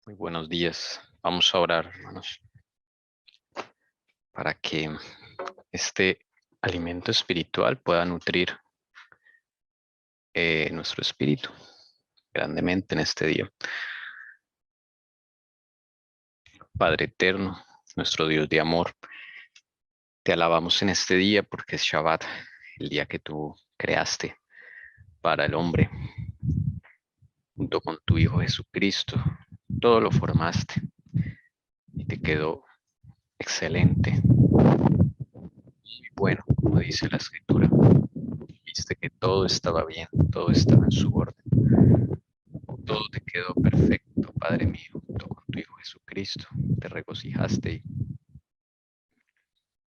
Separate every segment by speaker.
Speaker 1: Muy buenos días. Vamos a orar, hermanos, para que este alimento espiritual pueda nutrir nuestro espíritu grandemente en este día. Padre eterno, nuestro Dios de amor, te alabamos en este día porque es Shabbat, el día que tú creaste para el hombre, junto con tu Hijo Jesucristo. Todo lo formaste y te quedó excelente, muy bueno, como dice la Escritura. Viste que todo estaba bien, todo estaba en su orden. Todo te quedó perfecto, Padre mío, junto con tu Hijo Jesucristo. Te regocijaste y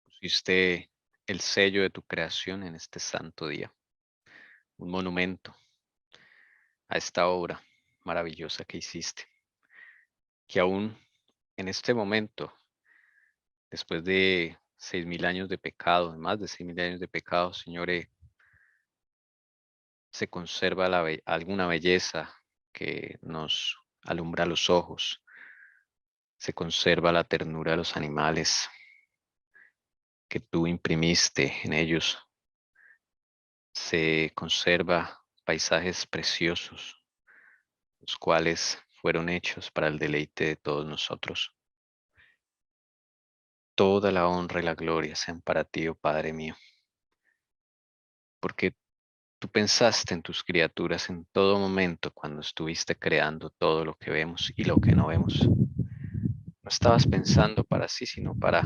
Speaker 1: pusiste el sello de tu creación en este santo día. Un monumento a esta obra maravillosa que hiciste. Que aún en este momento, después de 6.000 años de pecado, más de 6.000 años de pecado, Señor, se conserva alguna belleza que nos alumbra los ojos. Se conserva la ternura de los animales que tú imprimiste en ellos. Se conserva paisajes preciosos, los cuales fueron hechos para el deleite de todos nosotros. Toda la honra y la gloria sean para ti, oh Padre mío, porque tú pensaste en tus criaturas en todo momento cuando estuviste creando todo lo que vemos y lo que no vemos. No estabas pensando para sí, sino para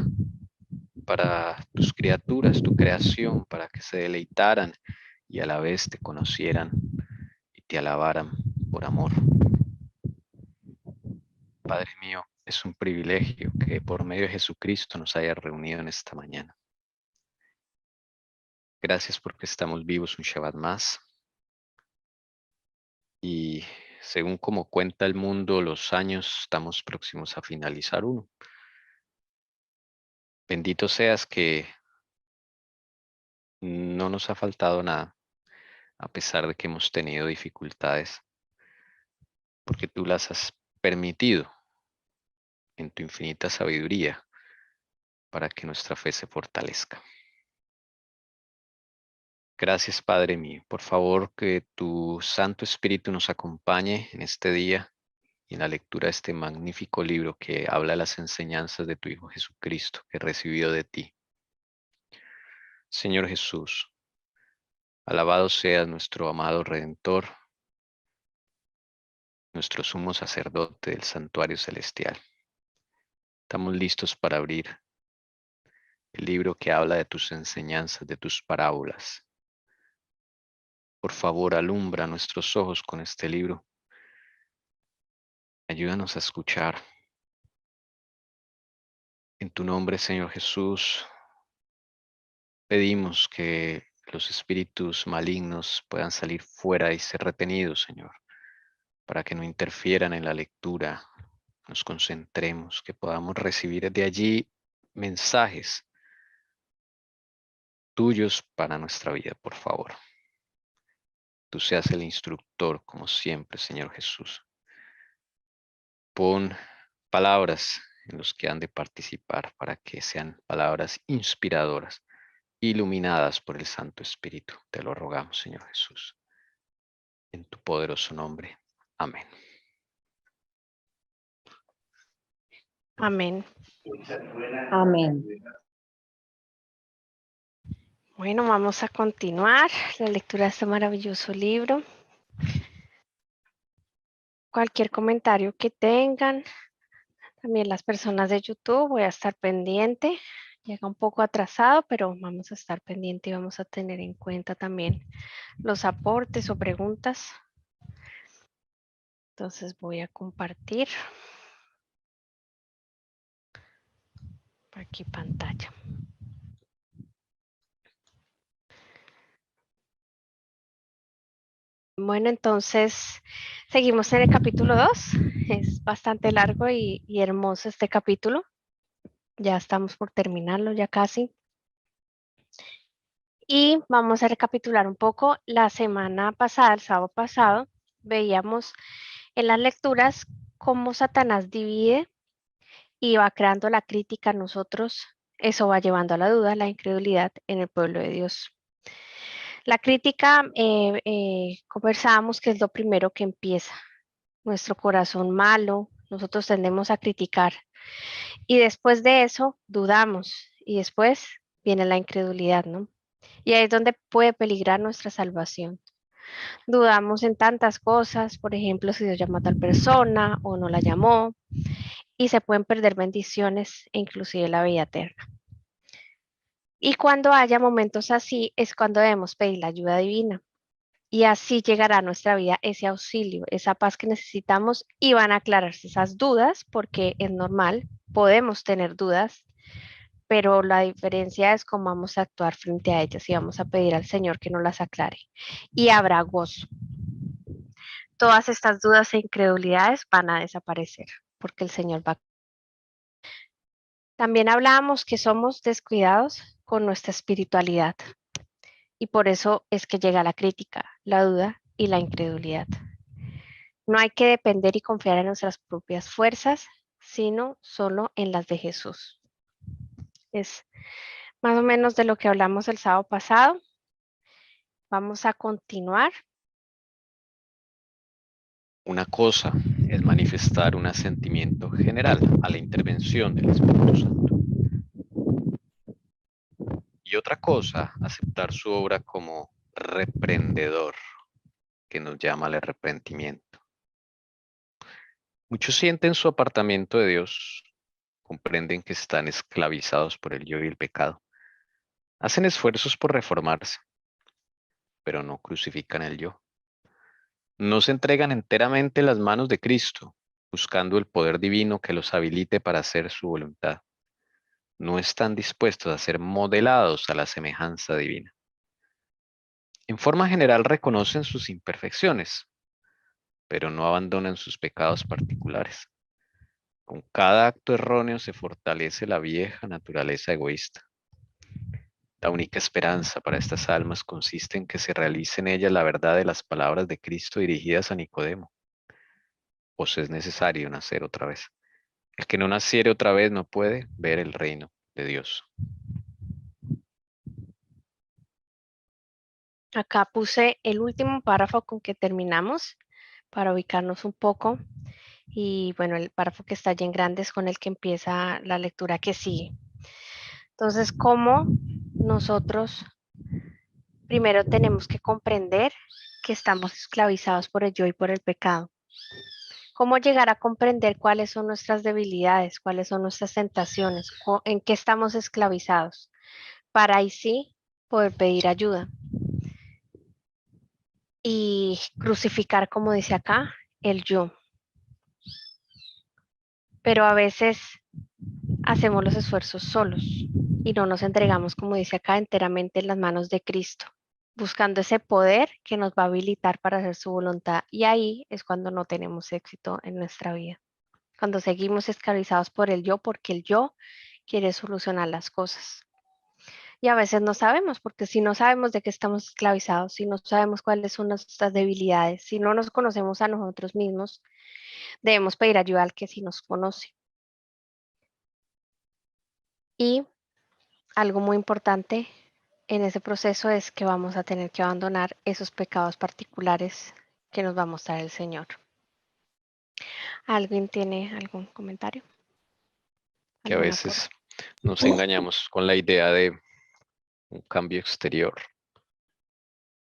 Speaker 1: tus criaturas, tu creación, para que se deleitaran y a la vez te conocieran y te alabaran por amor. Padre mío, es un privilegio que por medio de Jesucristo nos haya reunido en esta mañana. Gracias porque estamos vivos un Shabbat más. Y según como cuenta el mundo, los años estamos próximos a finalizar uno. Bendito seas que no nos ha faltado nada, a pesar de que hemos tenido dificultades, porque tú las has permitido en tu infinita sabiduría para que nuestra fe se fortalezca. Gracias, Padre mío. Por favor, que tu Santo Espíritu nos acompañe en este día y en la lectura de este magnífico libro que habla de las enseñanzas de tu Hijo Jesucristo que recibió de ti. Señor Jesús, alabado seas nuestro amado Redentor, nuestro sumo sacerdote del santuario celestial. Estamos listos para abrir el libro que habla de tus enseñanzas, de tus parábolas. Por favor, alumbra nuestros ojos con este libro. Ayúdanos a escuchar. En tu nombre, Señor Jesús, pedimos que los espíritus malignos puedan salir fuera y ser retenidos, Señor, para que no interfieran en la lectura, nos concentremos, que podamos recibir de allí mensajes tuyos para nuestra vida, por favor. Tú seas el instructor, como siempre, Señor Jesús. Pon palabras en los que han de participar para que sean palabras inspiradoras, iluminadas por el Santo Espíritu. Te lo rogamos, Señor Jesús. En tu poderoso nombre. Amén.
Speaker 2: Amén.
Speaker 3: Amén.
Speaker 2: Bueno, vamos a continuar la lectura de este maravilloso libro. Cualquier comentario que tengan, también las personas de YouTube, voy a estar pendiente. Llega un poco atrasado, pero vamos a estar pendiente y vamos a tener en cuenta también los aportes o preguntas. Entonces voy a compartir por aquí pantalla. Bueno, entonces seguimos en el capítulo 2. Es bastante largo y hermoso este capítulo. Ya estamos por terminarlo, ya casi. Y vamos a recapitular un poco. La semana pasada, el sábado pasado, veíamos en las lecturas cómo Satanás divide y va creando la crítica en nosotros. Eso va llevando a la duda, la incredulidad en el pueblo de Dios. La crítica, conversábamos que es lo primero que empieza. Nuestro corazón malo, nosotros tendemos a criticar. Y después de eso, dudamos. Y después viene la incredulidad, ¿no? Y ahí es donde puede peligrar nuestra salvación. Dudamos en tantas cosas, por ejemplo, si Dios llamó a tal persona o no la llamó, y se pueden perder bendiciones e inclusive la vida eterna. Y cuando haya momentos así es cuando debemos pedir la ayuda divina. Y así llegará a nuestra vida ese auxilio, esa paz que necesitamos y van a aclararse esas dudas porque es normal, podemos tener dudas, pero la diferencia es cómo vamos a actuar frente a ellas y vamos a pedir al Señor que nos las aclare. Y habrá gozo. Todas estas dudas e incredulidades van a desaparecer porque el Señor va. También hablábamos que somos descuidados con nuestra espiritualidad y por eso es que llega la crítica, la duda y la incredulidad. No hay que depender y confiar en nuestras propias fuerzas, sino solo en las de Jesús. Es más o menos de lo que hablamos el sábado pasado. Vamos a continuar.
Speaker 1: Una cosa es manifestar un asentimiento general a la intervención del Espíritu Santo. Y otra cosa, aceptar su obra como reprendedor, que nos llama al arrepentimiento. Muchos sienten su apartamiento de Dios, comprenden que están esclavizados por el yo y el pecado. Hacen esfuerzos por reformarse, pero no crucifican el yo. No se entregan enteramente en las manos de Cristo, buscando el poder divino que los habilite para hacer su voluntad. No están dispuestos a ser modelados a la semejanza divina. En forma general reconocen sus imperfecciones, pero no abandonan sus pecados particulares. Con cada acto erróneo se fortalece la vieja naturaleza egoísta. La única esperanza para estas almas consiste en que se realice en ellas la verdad de las palabras de Cristo dirigidas a Nicodemo. Os es necesario nacer otra vez. El que no naciere otra vez no puede ver el reino de Dios.
Speaker 2: Acá puse el último párrafo con que terminamos para ubicarnos un poco. Y bueno, el párrafo que está allí en grande es con el que empieza la lectura que sigue. Entonces, ¿cómo nosotros primero tenemos que comprender que estamos esclavizados por el yo y por el pecado? ¿Cómo llegar a comprender cuáles son nuestras debilidades, cuáles son nuestras tentaciones, en qué estamos esclavizados? Para ahí sí poder pedir ayuda. Y crucificar, como dice acá, el yo. Pero a veces hacemos los esfuerzos solos y no nos entregamos, como dice acá, enteramente en las manos de Cristo, buscando ese poder que nos va a habilitar para hacer su voluntad. Y ahí es cuando no tenemos éxito en nuestra vida. Cuando seguimos esclavizados por el yo, porque el yo quiere solucionar las cosas. Y a veces no sabemos, porque si no sabemos de qué estamos esclavizados, si no sabemos cuáles son nuestras debilidades, si no nos conocemos a nosotros mismos, debemos pedir ayuda al que sí nos conoce. Y algo muy importante en ese proceso es que vamos a tener que abandonar esos pecados particulares que nos va a mostrar el Señor. ¿Alguien tiene algún comentario?
Speaker 1: Que a veces nos engañamos con la idea de un cambio exterior.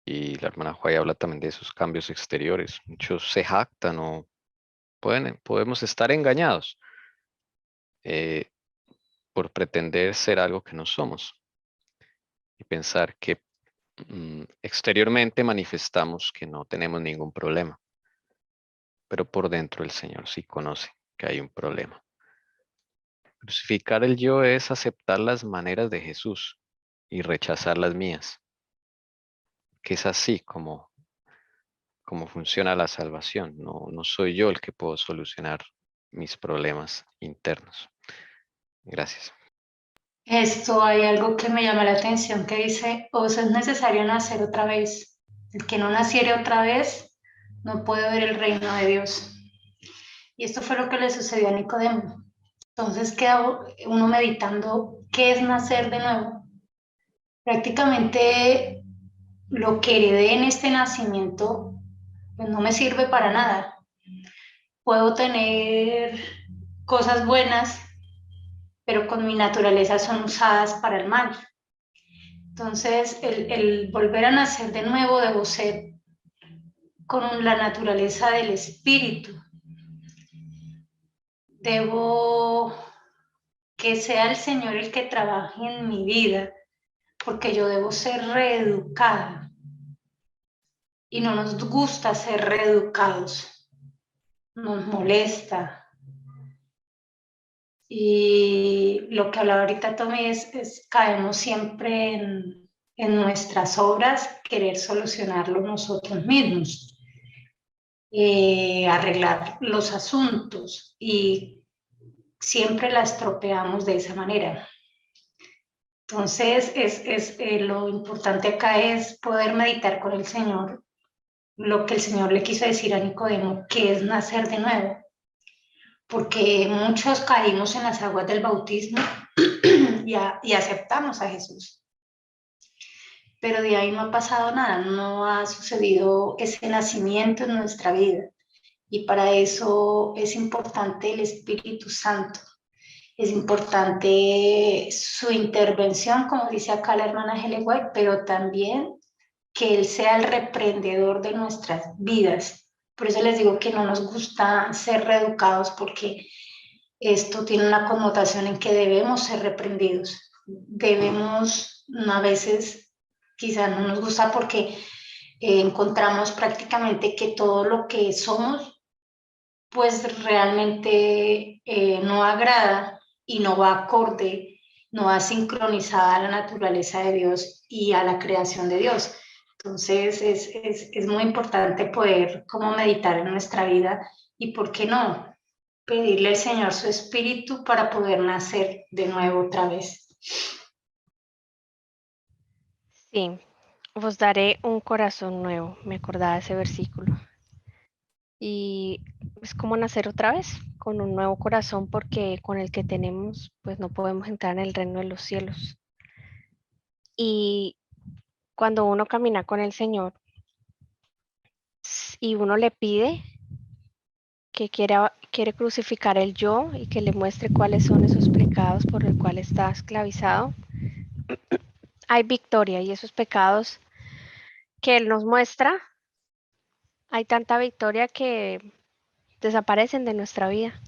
Speaker 1: Y la hermana Juay habla también de esos cambios exteriores. Muchos se jactan o podemos estar engañados por pretender ser algo que no somos. Y pensar que exteriormente manifestamos que no tenemos ningún problema. Pero por dentro el Señor sí conoce que hay un problema. Crucificar el yo es aceptar las maneras de Jesús y rechazar las mías. Que es así como funciona la salvación. No soy yo el que puedo solucionar mis problemas internos. Gracias.
Speaker 3: Esto hay algo que me llama la atención que dice, os es necesario nacer otra vez. El que no naciere otra vez no puede ver el reino de Dios. Y esto fue lo que le sucedió a Nicodemo. Entonces queda uno meditando qué es nacer de nuevo. Prácticamente lo que heredé en este nacimiento pues no me sirve para nada. Puedo tener cosas buenas, pero con mi naturaleza son usadas para el mal. Entonces, el volver a nacer de nuevo debo ser con la naturaleza del espíritu. Debo que sea el Señor el que trabaje en mi vida, porque yo debo ser reeducada. Y no nos gusta ser reeducados, nos molesta. Y lo que hablaba ahorita Tommy es caemos siempre en nuestras obras, querer solucionarlo nosotros mismos, arreglar los asuntos y siempre la estropeamos de esa manera. Entonces, lo importante acá es poder meditar con el Señor lo que el Señor le quiso decir a Nicodemo, que es nacer de nuevo, porque muchos caímos en las aguas del bautismo y aceptamos a Jesús. Pero de ahí no ha pasado nada, no ha sucedido ese nacimiento en nuestra vida. Y para eso es importante el Espíritu Santo. Es importante su intervención, como dice acá la hermana Helen White, pero también que Él sea el reprendedor de nuestras vidas. Por eso les digo que no nos gusta ser reeducados, porque esto tiene una connotación en que debemos ser reprendidos. Debemos, a veces quizás no nos gusta porque encontramos prácticamente que todo lo que somos pues realmente no agrada y no va acorde, no va sincronizada a la naturaleza de Dios y a la creación de Dios. Entonces es muy importante poder como meditar en nuestra vida y, ¿por qué no?, pedirle al Señor su espíritu para poder nacer de nuevo otra vez.
Speaker 2: Sí, os daré un corazón nuevo, me acordaba de ese versículo. Y es como nacer otra vez, con un nuevo corazón, porque con el que tenemos, pues no podemos entrar en el reino de los cielos. Y cuando uno camina con el Señor y uno le pide que quiere crucificar el yo y que le muestre cuáles son esos pecados por los cuales está esclavizado, hay victoria, y esos pecados que Él nos muestra, hay tanta victoria que desaparecen de nuestra vida.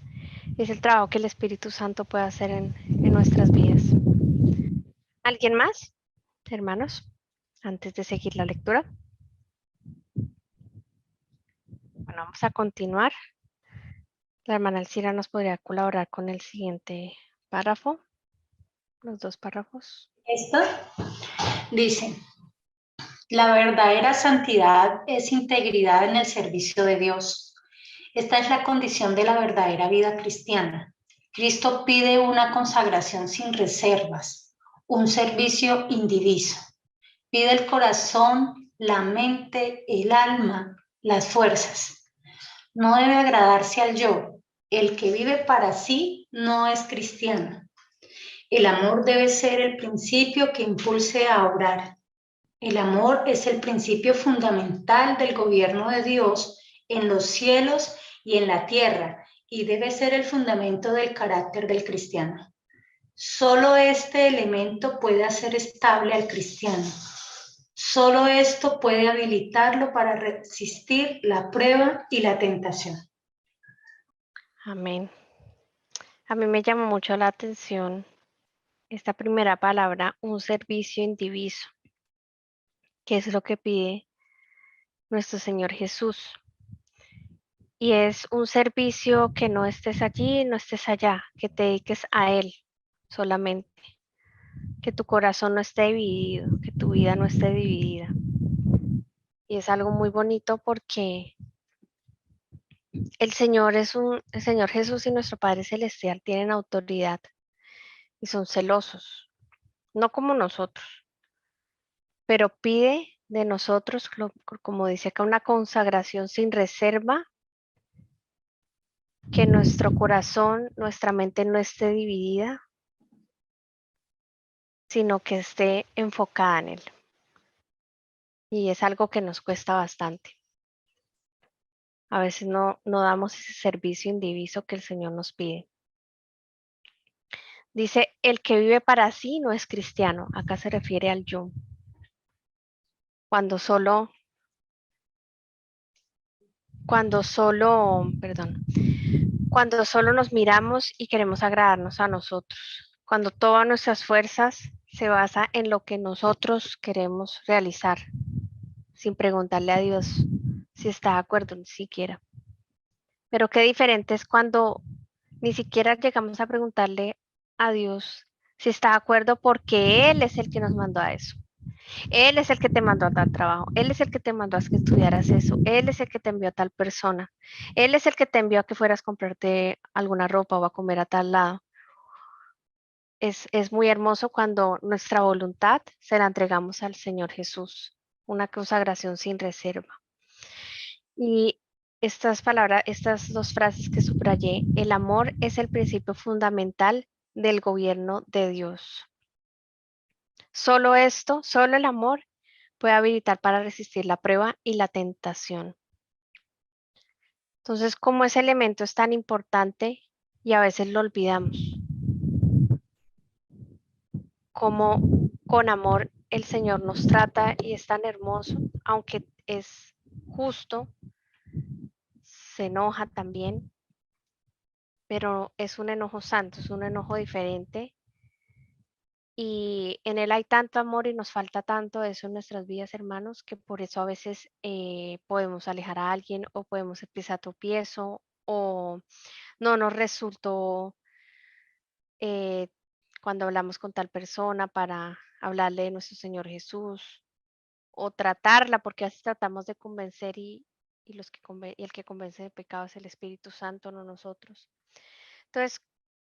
Speaker 2: Es el trabajo que el Espíritu Santo puede hacer en nuestras vidas. ¿Alguien más, hermanos, antes de seguir la lectura? Bueno, vamos a continuar. La hermana Alcira nos podría colaborar con el siguiente párrafo, los 2 párrafos.
Speaker 3: Esto dice: la verdadera santidad es integridad en el servicio de Dios. Esta es la condición de la verdadera vida cristiana. Cristo pide una consagración sin reservas, un servicio indiviso. Pide el corazón, la mente, el alma, las fuerzas. No debe agradarse al yo. El que vive para sí no es cristiano. El amor debe ser el principio que impulse a obrar. El amor es el principio fundamental del gobierno de Dios en los cielos y en la tierra, y debe ser el fundamento del carácter del cristiano. Solo este elemento puede hacer estable al cristiano. Solo esto puede habilitarlo para resistir la prueba y la tentación.
Speaker 2: Amén. A mí me llama mucho la atención esta primera palabra, un servicio indiviso, que es lo que pide nuestro Señor Jesús. Y es un servicio que no estés allí, no estés allá, que te dediques a Él solamente, que tu corazón no esté dividido, que tu vida no esté dividida. Y es algo muy bonito porque el Señor Jesús y nuestro Padre Celestial tienen autoridad y son celosos, no como nosotros, pero pide de nosotros, como dice acá, una consagración sin reserva, que nuestro corazón, nuestra mente no esté dividida, sino que esté enfocada en Él. Y es algo que nos cuesta bastante. A veces no damos ese servicio indiviso que el Señor nos pide. Dice, el que vive para sí no es cristiano. Acá se refiere al yo. Cuando solo nos miramos y queremos agradarnos a nosotros. Cuando todas nuestras fuerzas se basa en lo que nosotros queremos realizar, sin preguntarle a Dios si está de acuerdo, ni siquiera. Pero qué diferente es cuando ni siquiera llegamos a preguntarle a Dios si está de acuerdo, porque Él es el que nos mandó a eso. Él es el que te mandó a tal trabajo. Él es el que te mandó a que estudiaras eso. Él es el que te envió a tal persona. Él es el que te envió a que fueras a comprarte alguna ropa o a comer a tal lado. Es muy hermoso cuando nuestra voluntad se la entregamos al Señor Jesús. Una consagración sin reserva. Y estas palabras, estas dos frases que subrayé, el amor es el principio fundamental del gobierno de Dios. Solo esto, solo el amor puede habilitar para resistir la prueba y la tentación. Entonces, como ese elemento es tan importante y a veces lo olvidamos, como con amor el Señor nos trata y es tan hermoso, aunque es justo, se enoja también, pero es un enojo santo, es un enojo diferente. Y en Él hay tanto amor y nos falta tanto de eso en nuestras vidas, hermanos, que por eso a veces podemos alejar a alguien o podemos empezar a tropiezo o no nos resultó cuando hablamos con tal persona para hablarle de nuestro Señor Jesús o tratarla, porque así tratamos de convencer y el que convence de pecado es el Espíritu Santo, no nosotros. Entonces,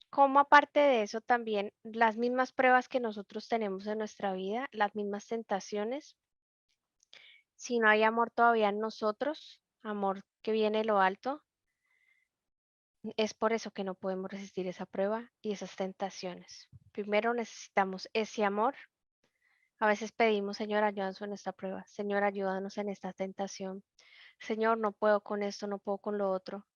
Speaker 2: como aparte de eso también las mismas pruebas que nosotros tenemos en nuestra vida, las mismas tentaciones, si no hay amor todavía en nosotros, amor que viene de lo alto, es por eso que no podemos resistir esa prueba y esas tentaciones. Primero necesitamos ese amor. A veces pedimos, Señor, ayúdanos en esta prueba. Señor, ayúdanos en esta tentación. Señor, no puedo con esto, no puedo con lo otro.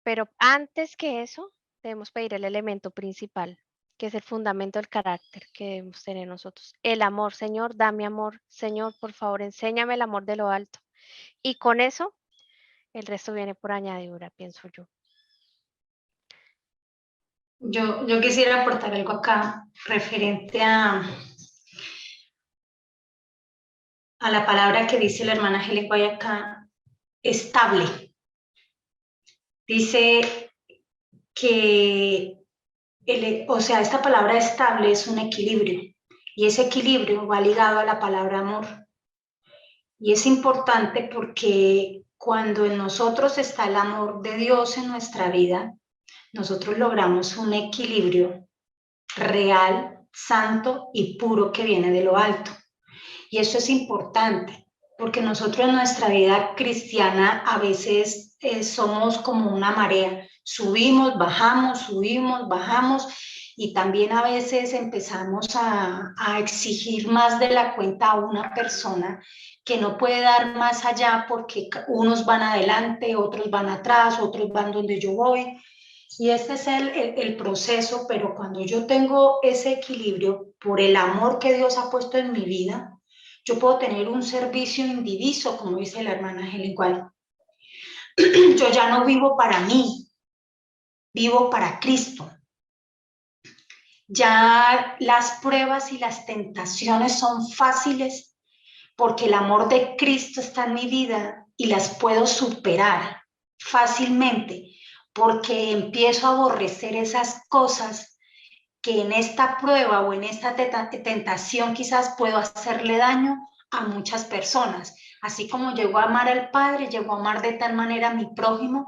Speaker 2: Pero antes que eso, debemos pedir el elemento principal, que es el fundamento del carácter que debemos tener nosotros. El amor, Señor, dame amor. Señor, por favor, enséñame el amor de lo alto. Y con eso, el resto viene por añadidura, pienso yo.
Speaker 3: Yo quisiera aportar algo acá referente a la palabra que dice la hermana Angélica hoy acá, estable. Dice que, esta palabra estable es un equilibrio y ese equilibrio va ligado a la palabra amor. Y es importante porque cuando en nosotros está el amor de Dios en nuestra vida, nosotros logramos un equilibrio real, santo y puro que viene de lo alto. Y eso es importante, porque nosotros en nuestra vida cristiana a veces somos como una marea. Subimos, bajamos, y también a veces empezamos a exigir más de la cuenta a una persona que no puede dar más allá porque unos van adelante, otros van atrás, otros van donde yo voy. Y este es el proceso, pero cuando yo tengo ese equilibrio por el amor que Dios ha puesto en mi vida, yo puedo tener un servicio indiviso, como dice la hermana Angélica. Yo ya no vivo para mí, vivo para Cristo. Ya las pruebas y las tentaciones son fáciles porque el amor de Cristo está en mi vida y las puedo superar fácilmente porque empiezo a aborrecer esas cosas que en esta prueba o en esta tentación quizás puedo hacerle daño a muchas personas. Así como llego a amar al Padre, llego a amar de tal manera a mi prójimo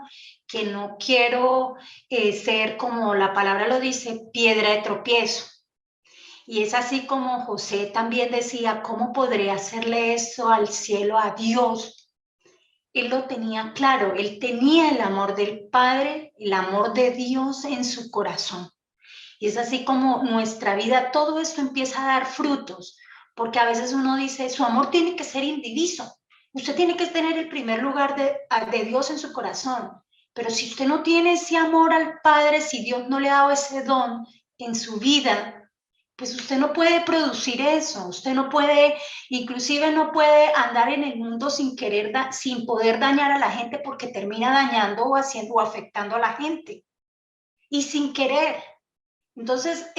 Speaker 3: que no quiero ser, como la palabra lo dice, piedra de tropiezo. Y es así como José también decía, ¿cómo podré hacerle eso al cielo, a Dios? él lo tenía claro, él tenía el amor del Padre, el amor de Dios en su corazón. Y es así como nuestra vida, todo esto empieza a dar frutos, porque a veces uno dice, su amor tiene que ser indiviso, usted tiene que tener el primer lugar de Dios en su corazón, pero si usted no tiene ese amor al Padre, si Dios no le ha dado ese don en su vida, pues usted no puede producir eso, usted no puede, inclusive no puede andar en el mundo sin querer, sin poder dañar a la gente porque termina dañando o haciendo o afectando a la gente y sin querer. Entonces,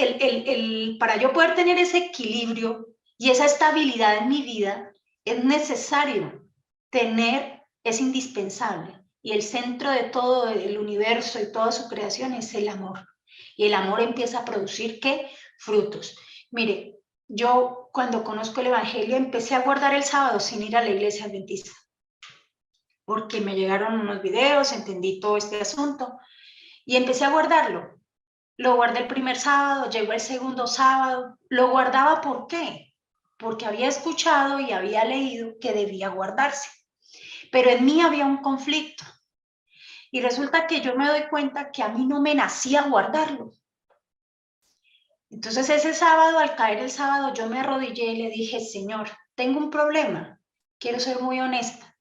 Speaker 3: para yo poder tener ese equilibrio y esa estabilidad en mi vida, es necesario tener, es indispensable. Y el centro de todo el universo y toda su creación es el amor. Y el amor empieza a producir, ¿qué? Frutos. Mire, yo cuando conozco el Evangelio empecé a guardar el sábado sin ir a la iglesia adventista, porque me llegaron unos videos, entendí todo este asunto y empecé a guardarlo. Lo guardé el primer sábado, llegó el segundo sábado. Lo guardaba, ¿por qué? Porque había escuchado y había leído que debía guardarse. Pero en mí había un conflicto. Y resulta que yo me doy cuenta que a mí no me nacía guardarlo. Entonces ese sábado, al caer el sábado, yo me arrodillé y le dije, Señor, tengo un problema. Quiero ser muy honesta.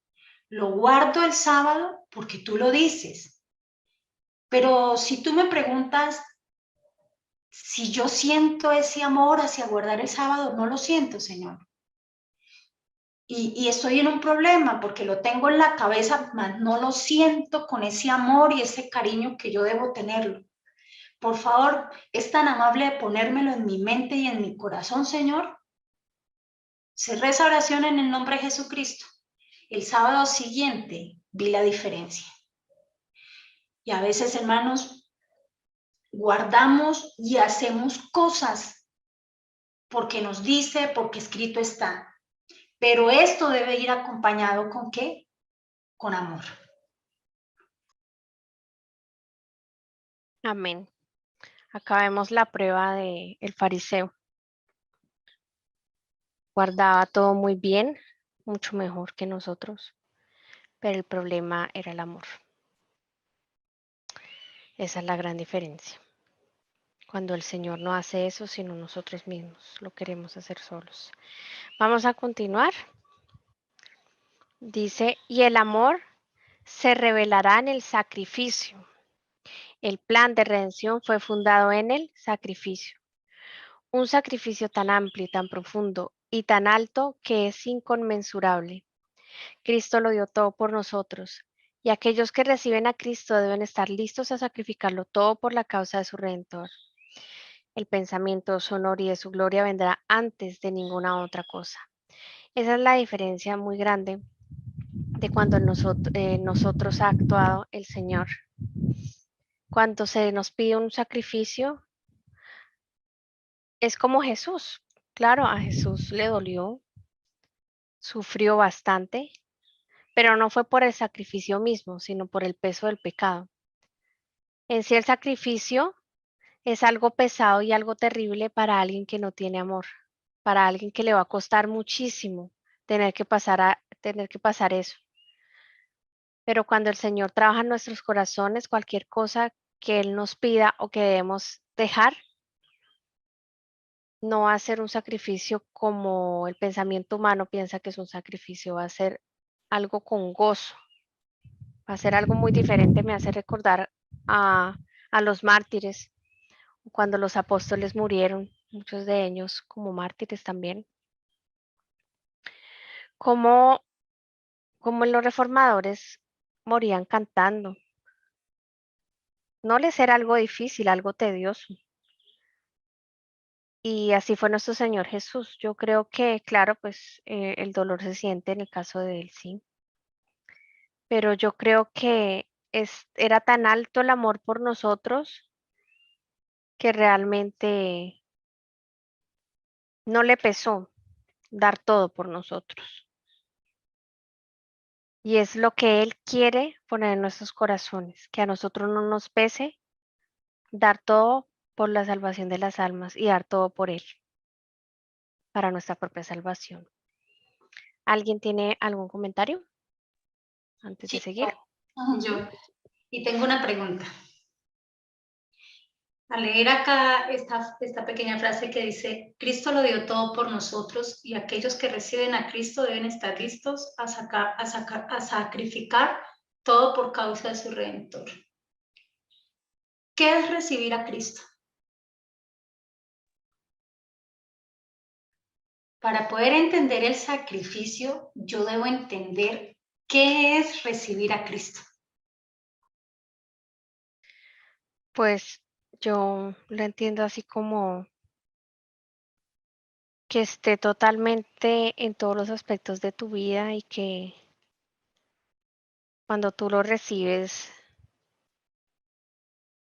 Speaker 3: Lo guardo el sábado porque tú lo dices. Pero si tú me preguntas, si yo siento ese amor hacia guardar el sábado, no lo siento, Señor. Y estoy en un problema porque lo tengo en la cabeza, mas no lo siento con ese amor y ese cariño que yo debo tenerlo. Por favor, es tan amable de ponérmelo en mi mente y en mi corazón, Señor. Cerré esa oración en el nombre de Jesucristo. El sábado siguiente vi la diferencia. Y a veces, hermanos, guardamos y hacemos cosas porque nos dice, porque escrito está. Pero esto debe ir acompañado ¿con qué? Con amor.
Speaker 2: Amén. Acá vemos la prueba del fariseo. Guardaba todo muy bien, mucho mejor que nosotros, pero el problema era el amor. Esa es la gran diferencia. Cuando el Señor no hace eso, sino nosotros mismos lo queremos hacer solos. Vamos a continuar. Dice, y el amor se revelará en el sacrificio. El plan de redención fue fundado en el sacrificio. Un sacrificio tan amplio, tan profundo y tan alto que es inconmensurable. Cristo lo dio todo por nosotros, y aquellos que reciben a Cristo deben estar listos a sacrificarlo todo por la causa de su Redentor. El pensamiento de su honor y de su gloria vendrá antes de ninguna otra cosa. Esa es la diferencia muy grande de cuando nosotros ha actuado el Señor. Cuando se nos pide un sacrificio, es como Jesús. Claro, a Jesús le dolió, sufrió bastante, pero no fue por el sacrificio mismo, sino por el peso del pecado. En sí el sacrificio es algo pesado y algo terrible para alguien que no tiene amor, para alguien que le va a costar muchísimo tener que pasar eso. Pero cuando el Señor trabaja en nuestros corazones, cualquier cosa que Él nos pida o que debemos dejar, no va a ser un sacrificio como el pensamiento humano piensa que es un sacrificio, va a ser algo con gozo, va a ser algo muy diferente, me hace recordar a los mártires, cuando los apóstoles murieron, muchos de ellos como mártires también, como los reformadores morían cantando. No les era algo difícil, algo tedioso. Y así fue nuestro Señor Jesús. Yo creo que, claro, pues el dolor se siente en el caso de él, sí. Pero yo creo que era tan alto el amor por nosotros que realmente no le pesó dar todo por nosotros. Y es lo que Él quiere poner en nuestros corazones, que a nosotros no nos pese dar todo por la salvación de las almas y dar todo por Él, para nuestra propia salvación. ¿Alguien tiene algún comentario? antes
Speaker 3: Sí,
Speaker 2: de seguir.
Speaker 3: yo. Y tengo una pregunta. Al leer acá esta pequeña frase que dice, Cristo lo dio todo por nosotros y aquellos que reciben a Cristo deben estar listos a sacrificar todo por causa de su Redentor. ¿Qué es recibir a Cristo? Para poder entender el sacrificio, yo debo entender qué es recibir a Cristo.
Speaker 2: Pues yo lo entiendo así como que esté totalmente en todos los aspectos de tu vida y que cuando tú lo recibes,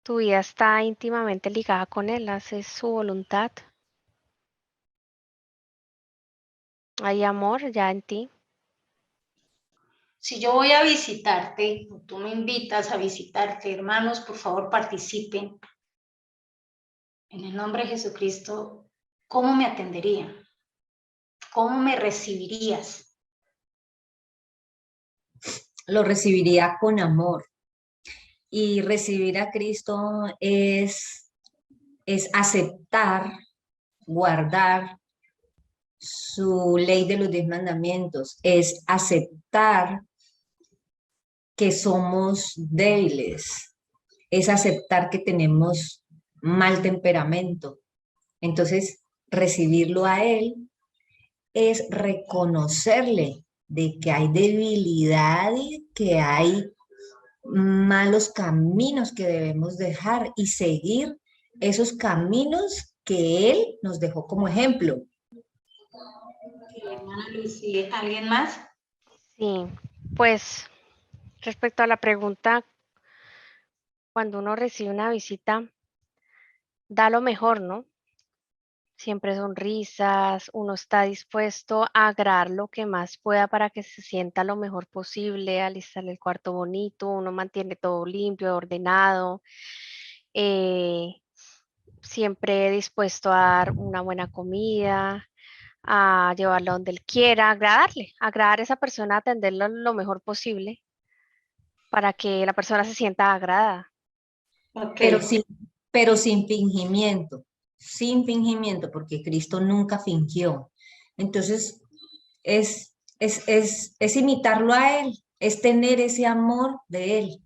Speaker 2: tu vida está íntimamente ligada con Él, haces su voluntad. Hay amor ya en ti.
Speaker 3: Si yo voy a visitarte, o tú me invitas a visitarte, hermanos, por favor participen. En el nombre de Jesucristo, ¿cómo me atenderían? ¿Cómo me recibirías?
Speaker 4: Lo recibiría con amor. Y recibir a Cristo es aceptar, guardar su ley de los 10 mandamientos, es aceptar que somos débiles, es aceptar que tenemos mal temperamento. Entonces, recibirlo a Él es reconocerle de que hay debilidad y que hay malos caminos que debemos dejar y seguir esos caminos que Él nos dejó como ejemplo.
Speaker 3: Hermana Lucy, ¿alguien más?
Speaker 2: Sí, pues respecto a la pregunta, cuando uno recibe una visita, da lo mejor, ¿no? Siempre sonrisas, uno está dispuesto a agradar lo que más pueda para que se sienta lo mejor posible, alistarle el cuarto bonito, uno mantiene todo limpio, ordenado, eh, siempre dispuesto a dar una buena comida, a llevarlo donde él quiera, agradarle, agradar a esa persona, atenderlo lo mejor posible para que la persona se sienta agradada.
Speaker 3: Okay.
Speaker 4: Pero sin fingimiento, porque Cristo nunca fingió. Entonces, es imitarlo a Él, es tener ese amor de Él.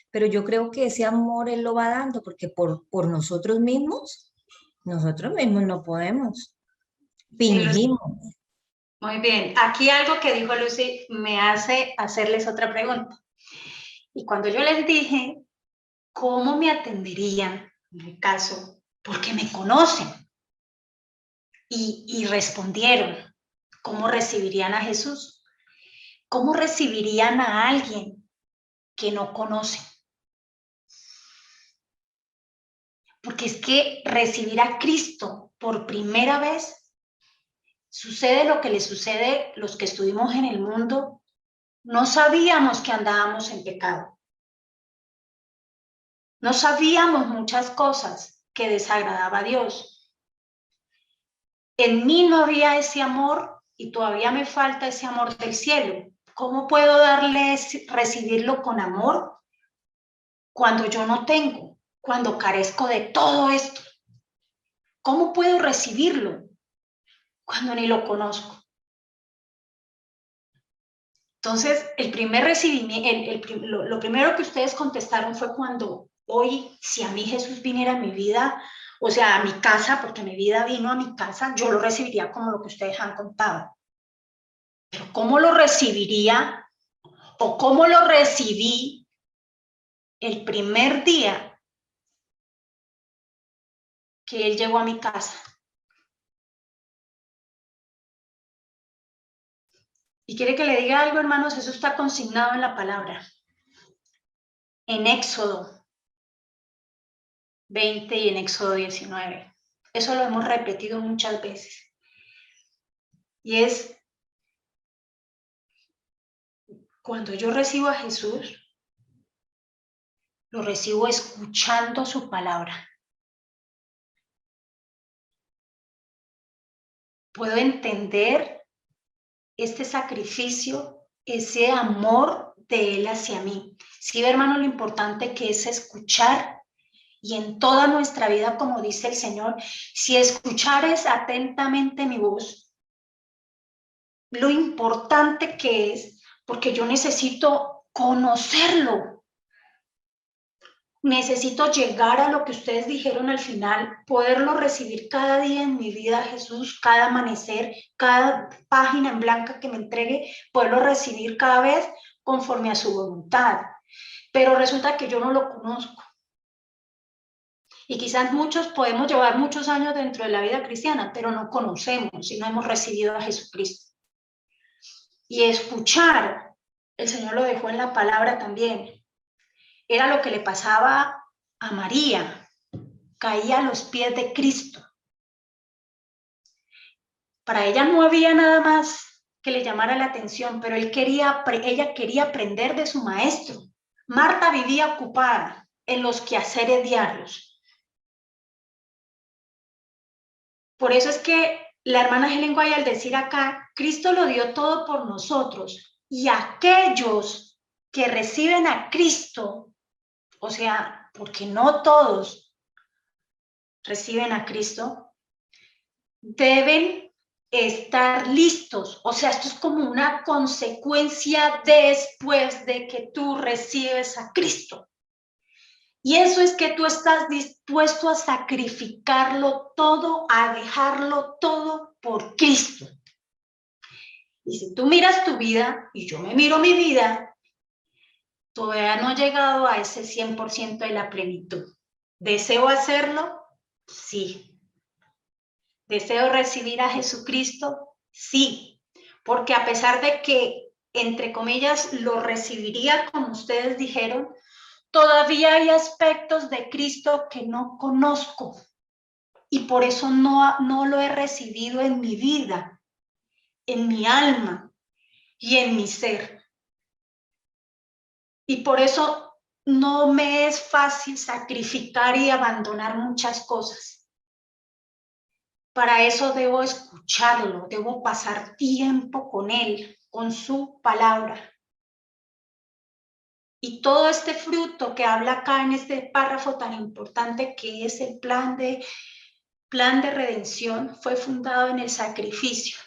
Speaker 4: Pero yo creo que ese amor Él lo va dando, porque por nosotros mismos no podemos. Fingimos.
Speaker 3: Muy bien. Aquí algo que dijo Lucy me hace hacerles otra pregunta. Y cuando yo les dije, ¿cómo me atenderían en el caso? Porque me conocen. Y respondieron, ¿cómo recibirían a Jesús? ¿Cómo recibirían a alguien que no conocen? Porque es que recibir a Cristo por primera vez sucede lo que le sucede a los que estuvimos en el mundo. No sabíamos que andábamos en pecado. No sabíamos muchas cosas que desagradaba a Dios. En mí no había ese amor y todavía me falta ese amor del cielo. ¿Cómo puedo recibirlo con amor cuando yo no tengo, cuando carezco de todo esto? ¿Cómo puedo recibirlo cuando ni lo conozco? Entonces, el primer recibimiento, lo primero que ustedes contestaron fue cuando hoy, si a mí Jesús viniera a mi vida, o sea, a mi casa, porque mi vida vino a mi casa, yo lo recibiría como lo que ustedes han contado. Pero ¿cómo lo recibiría o cómo lo recibí el primer día que Él llegó a mi casa? Y quiere que le diga algo, hermanos, eso está consignado en la palabra. En Éxodo 20 y en Éxodo 19. Eso lo hemos repetido muchas veces. Y es, cuando yo recibo a Jesús, lo recibo escuchando su palabra. Puedo entender este sacrificio ese amor de Él hacia mí. Sí, hermano, lo importante que es escuchar, y en toda nuestra vida, como dice el Señor, si escuchares atentamente mi voz, lo importante que es, porque yo necesito conocerlo, necesito llegar a lo que ustedes dijeron al final, poderlo recibir cada día en mi vida, Jesús, cada amanecer, cada página en blanca que me entregue, poderlo recibir cada vez conforme a su voluntad. Pero resulta que yo no lo conozco. Y quizás muchos podemos llevar muchos años dentro de la vida cristiana, pero no conocemos y no hemos recibido a Jesucristo. Y escuchar, el Señor lo dejó en la palabra también, era lo que le pasaba a María, caía a los pies de Cristo. Para ella no había nada más que le llamara la atención, pero ella quería aprender de su maestro. Marta vivía ocupada en los quehaceres diarios. Por eso es que la hermana Helen White, al decir acá, Cristo lo dio todo por nosotros, y aquellos que reciben a Cristo, o sea, porque no todos reciben a Cristo, deben estar listos. O sea, esto es como una consecuencia después de que tú recibes a Cristo. Y eso es que tú estás dispuesto a sacrificarlo todo, a dejarlo todo por Cristo. Y si tú miras tu vida, y yo me miro mi vida, todavía no he llegado a ese 100% de la plenitud. ¿Deseo hacerlo? Sí. ¿Deseo recibir a Jesucristo? Sí. Porque a pesar de que, entre comillas, lo recibiría como ustedes dijeron, todavía hay aspectos de Cristo que no conozco. Y por eso no lo he recibido en mi vida, en mi alma y en mi ser. Y por eso no me es fácil sacrificar y abandonar muchas cosas. Para eso debo escucharlo, debo pasar tiempo con él, con su palabra. Y todo este fruto que habla acá en este párrafo tan importante que es el plan de redención fue fundado en el sacrificio,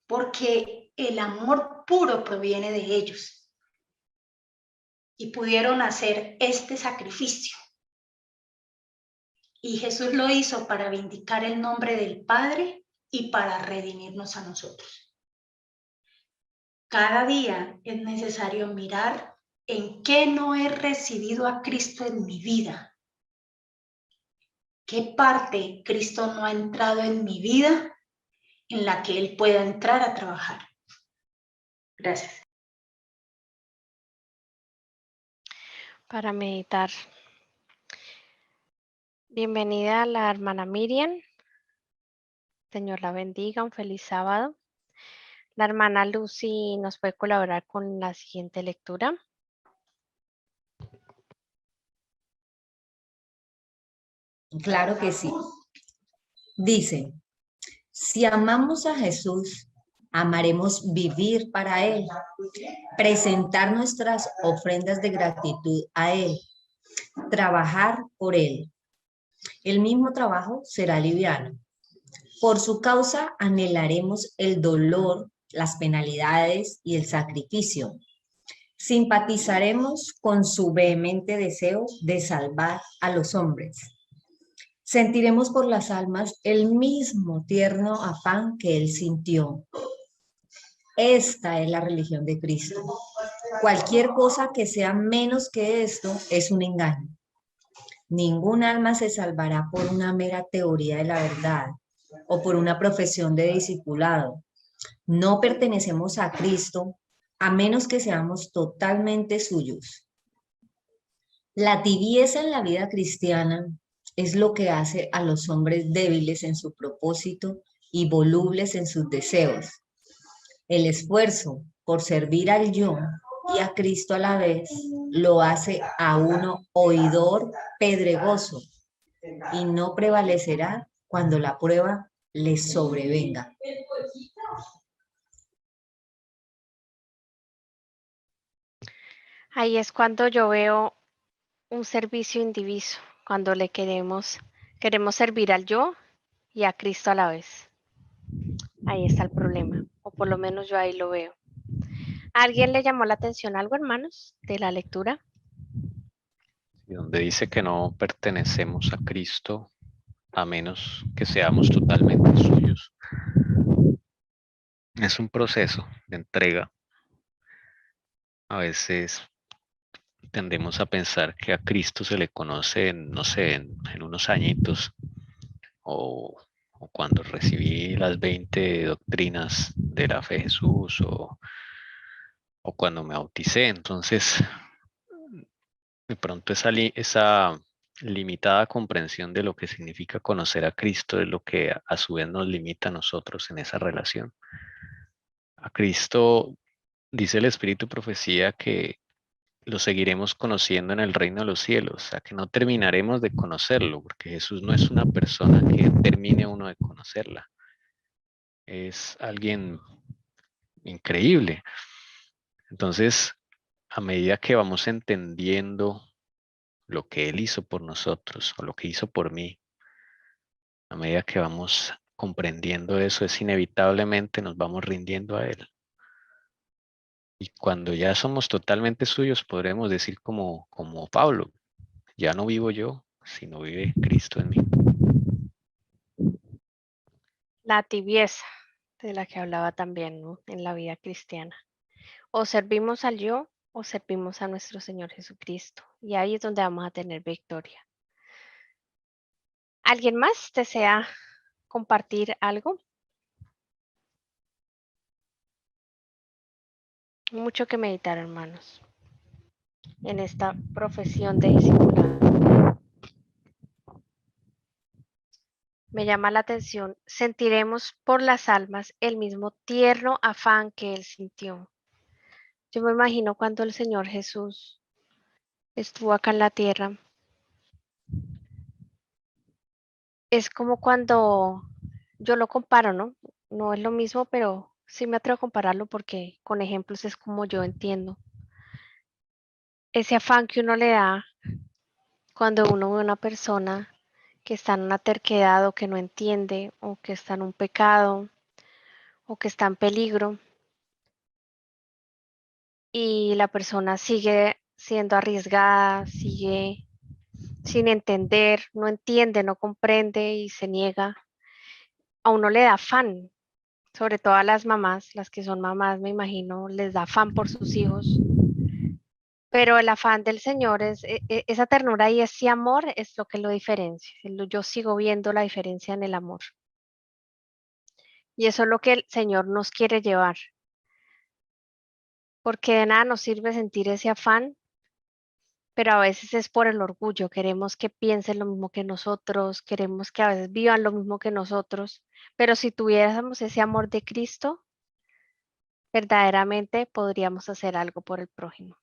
Speaker 3: porque el amor puro proviene de ellos. Y pudieron hacer este sacrificio. Y Jesús lo hizo para vindicar el nombre del Padre y para redimirnos a nosotros. Cada día es necesario mirar en qué no he recibido a Cristo en mi vida. ¿Qué parte Cristo no ha entrado en mi vida en la que Él pueda entrar a trabajar? Gracias.
Speaker 2: Para meditar. Bienvenida a la hermana Miriam. Señor la bendiga, un feliz sábado. La hermana Lucy nos puede colaborar con la siguiente lectura.
Speaker 4: Claro que sí. Dice, si amamos a Jesús, amaremos vivir para Él, presentar nuestras ofrendas de gratitud a Él, trabajar por Él. El mismo trabajo será liviano. Por su causa anhelaremos el dolor, las penalidades y el sacrificio. Simpatizaremos con su vehemente deseo de salvar a los hombres. Sentiremos por las almas el mismo tierno afán que Él sintió. Esta es la religión de Cristo. Cualquier cosa que sea menos que esto es un engaño. Ningún alma se salvará por una mera teoría de la verdad o por una profesión de discipulado. No pertenecemos a Cristo a menos que seamos totalmente suyos. La tibieza en la vida cristiana es lo que hace a los hombres débiles en su propósito y volubles en sus deseos. El esfuerzo por servir al yo y a Cristo a la vez lo hace a uno oidor pedregoso y no prevalecerá cuando la prueba le sobrevenga.
Speaker 2: Ahí es cuando yo veo un servicio indiviso, cuando le queremos servir al yo y a Cristo a la vez. Ahí está el problema, o por lo menos yo ahí lo veo. ¿A alguien le llamó la atención algo, hermanos, de la lectura?
Speaker 1: Y donde dice que no pertenecemos a Cristo a menos que seamos totalmente suyos. Es un proceso de entrega. A veces tendemos a pensar que a Cristo se le conoce, no sé, en unos añitos, o cuando recibí las 20 doctrinas de la fe de Jesús, o cuando me bauticé. Entonces, de pronto esa limitada comprensión de lo que significa conocer a Cristo es lo que a su vez nos limita a nosotros en esa relación. A Cristo, dice el Espíritu y Profecía, que lo seguiremos conociendo en el reino de los cielos, o sea que no terminaremos de conocerlo, porque Jesús no es una persona que termine uno de conocerla. Es alguien increíble. Entonces, a medida que vamos entendiendo lo que Él hizo por nosotros o lo que hizo por mí, a medida que vamos comprendiendo eso, es inevitablemente nos vamos rindiendo a Él. Y cuando ya somos totalmente suyos, podremos decir como Pablo, ya no vivo yo, sino vive Cristo en mí.
Speaker 2: La tibieza de la que hablaba también, ¿no?, en la vida cristiana. O servimos al yo o servimos a nuestro Señor Jesucristo. Y ahí es donde vamos a tener victoria. ¿Alguien más desea compartir algo? Mucho que meditar, hermanos, en esta profesión de discipulado. Me llama la atención, sentiremos por las almas el mismo tierno afán que Él sintió. Yo me imagino cuando el Señor Jesús estuvo acá en la tierra. Es como cuando yo lo comparo, ¿no? No es lo mismo, pero sí me atrevo a compararlo porque con ejemplos es como yo entiendo. Ese afán que uno le da cuando uno ve a una persona que está en una terquedad o que no entiende o que está en un pecado o que está en peligro y la persona sigue siendo arriesgada, sigue sin entender, no entiende, no comprende y se niega. A uno le da afán, sobre todo a las mamás, las que son mamás, me imagino, les da afán por sus hijos. Pero el afán del Señor es esa ternura y ese amor es lo que lo diferencia. Yo sigo viendo la diferencia en el amor. Y eso es lo que el Señor nos quiere llevar. Porque de nada nos sirve sentir ese afán, pero a veces es por el orgullo. Queremos que piensen lo mismo que nosotros, queremos que a veces vivan lo mismo que nosotros. Pero si tuviéramos ese amor de Cristo, verdaderamente podríamos hacer algo por el prójimo.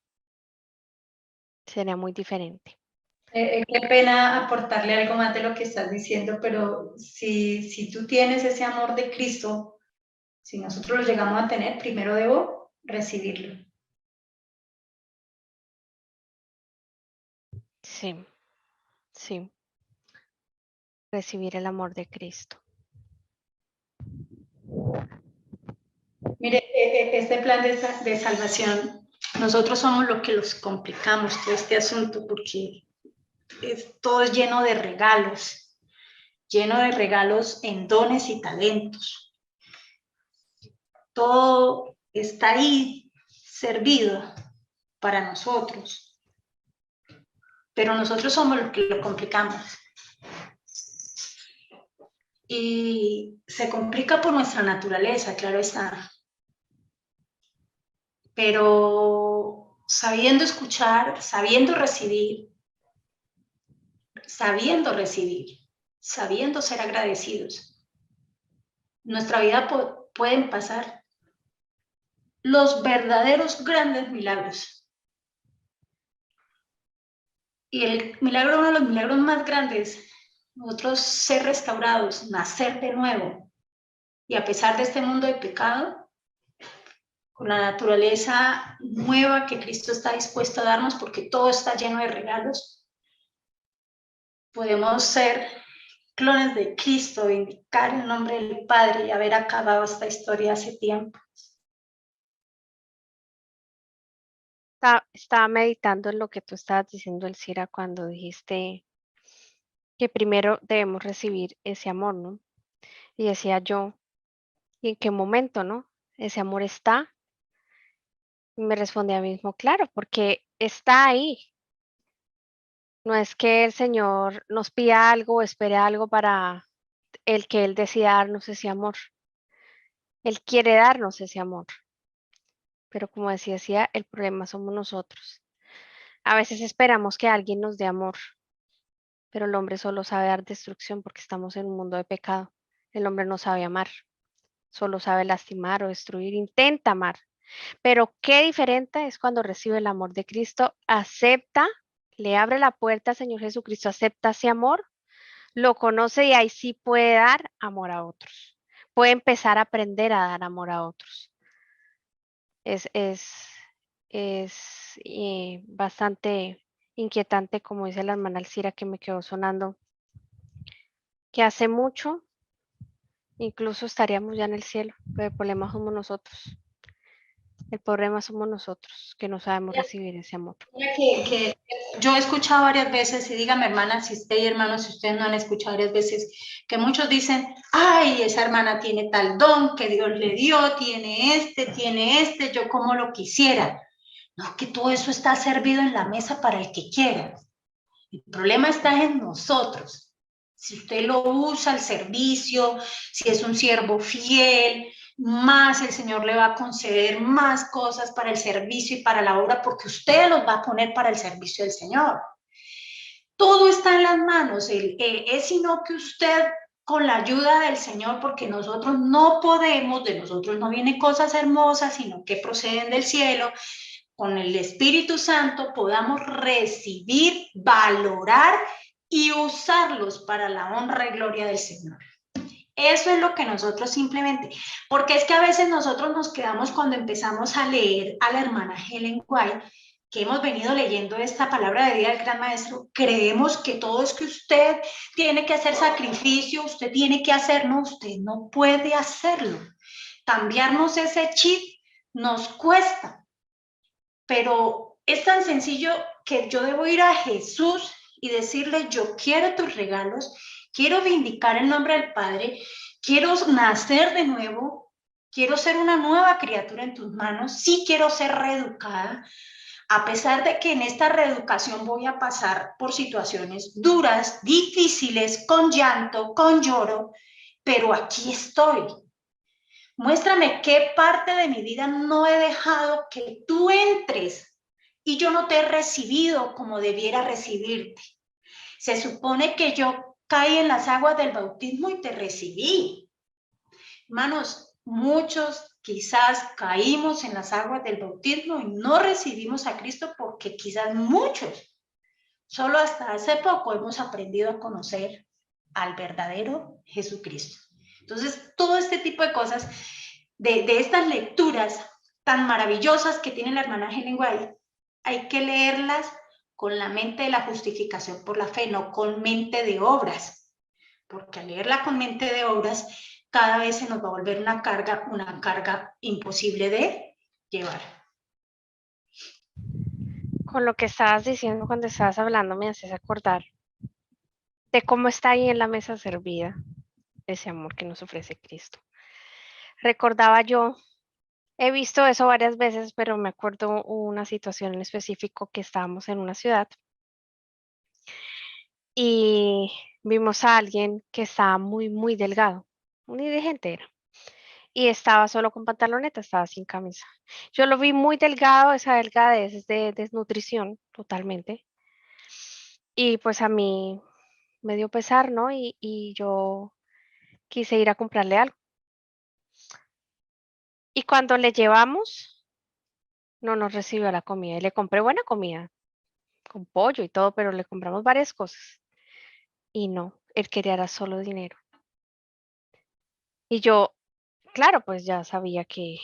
Speaker 2: Sería muy diferente.
Speaker 3: Qué pena aportarle algo más de lo que estás diciendo, pero si tú tienes ese amor de Cristo, si nosotros lo llegamos a tener, primero debo recibirlo.
Speaker 2: Sí, sí. Recibir el amor de Cristo.
Speaker 3: Mire, este plan de salvación, nosotros somos los que los complicamos todo este asunto porque todo es lleno de regalos en dones y talentos. Todo está ahí servido para nosotros, pero nosotros somos los que lo complicamos. Y se complica por nuestra naturaleza, claro está. Pero sabiendo escuchar, sabiendo recibir, sabiendo ser agradecidos, nuestra vida pueden pasar los verdaderos grandes milagros. Y el milagro, uno de los milagros más grandes, nosotros ser restaurados, nacer de nuevo, y a pesar de este mundo de pecado, con la naturaleza nueva que Cristo está dispuesto a darnos, porque todo está lleno de regalos. Podemos ser clones de Cristo, indicar el nombre del Padre y haber acabado esta historia hace tiempo.
Speaker 2: Estaba meditando en lo que tú estabas diciendo, Elcira, cuando dijiste que primero debemos recibir ese amor, ¿no? Y decía yo, ¿y en qué momento, no? Ese amor está. Y me respondía mismo, claro, porque está ahí. No es que el Señor nos pida algo o espere algo para el que Él decida darnos ese amor. Él quiere darnos ese amor. Pero como decía, el problema somos nosotros. A veces esperamos que alguien nos dé amor, pero el hombre solo sabe dar destrucción porque estamos en un mundo de pecado. El hombre no sabe amar, solo sabe lastimar o destruir, intenta amar. Pero qué diferente es cuando recibe el amor de Cristo, acepta, le abre la puerta al Señor Jesucristo, acepta ese amor, lo conoce y ahí sí puede dar amor a otros. Puede empezar a aprender a dar amor a otros. Es bastante inquietante, como dice la hermana Alcira, que me quedó sonando, que hace mucho, incluso estaríamos ya en el cielo, pero el problema somos nosotros. El problema somos nosotros, que no sabemos recibir ese amor.
Speaker 3: Que yo he escuchado varias veces, y dígame hermana, si usted y hermanos, si ustedes no han escuchado varias veces, que muchos dicen, ay, esa hermana tiene tal don que Dios le dio, tiene este, yo como lo quisiera. No, que todo eso está servido en la mesa para el que quiera. El problema está en nosotros. Si usted lo usa al servicio, si es un siervo fiel, más el Señor le va a conceder más cosas para el servicio y para la obra, porque usted los va a poner para el servicio del Señor. Todo está en las manos, es sino que usted, con la ayuda del Señor, porque nosotros no podemos, de nosotros no vienen cosas hermosas, sino que proceden del cielo, con el Espíritu Santo podamos recibir, valorar y usarlos para la honra y gloria del Señor. Eso es lo que nosotros simplemente, porque es que a veces nosotros nos quedamos cuando empezamos a leer a la hermana Ellen White, que hemos venido leyendo esta palabra de vida del Gran Maestro, creemos que todo es que usted tiene que hacer sacrificio, usted tiene que hacer, no, usted no puede hacerlo. Cambiarnos ese chip nos cuesta, pero es tan sencillo que yo debo ir a Jesús y decirle, yo quiero tus regalos, quiero vindicar el nombre del Padre, quiero nacer de nuevo, quiero ser una nueva criatura en tus manos, sí quiero ser reeducada, a pesar de que en esta reeducación voy a pasar por situaciones duras, difíciles, con llanto, con lloro, pero aquí estoy. Muéstrame qué parte de mi vida no he dejado que tú entres y yo no te he recibido como debiera recibirte. Se supone que yo caí en las aguas del bautismo y te recibí. Hermanos, muchos quizás caímos en las aguas del bautismo y no recibimos a Cristo porque quizás muchos, solo hasta hace poco hemos aprendido a conocer al verdadero Jesucristo. Entonces, todo este tipo de cosas, de estas lecturas tan maravillosas que tiene la hermana Ellen White, hay que leerlas con la mente de la justificación por la fe, no con mente de obras, porque al leerla con mente de obras, cada vez se nos va a volver una carga imposible de llevar.
Speaker 2: Con lo que estabas diciendo cuando estabas hablando, me haces acordar de cómo está ahí en la mesa servida ese amor que nos ofrece Cristo. Recordaba yo, he visto eso varias veces, pero me acuerdo una situación en específico que estábamos en una ciudad y vimos a alguien que estaba muy, muy delgado, muy indigente era, y estaba solo con pantaloneta, estaba sin camisa. Yo lo vi muy delgado, esa delgadez es de desnutrición totalmente, y pues a mí me dio pesar, ¿no? Y yo quise ir a comprarle algo. Y cuando le llevamos, no nos recibió la comida. Y le compré buena comida, con pollo y todo, pero le compramos varias cosas. Y no, él quería era solo dinero. Y yo, claro, pues ya sabía que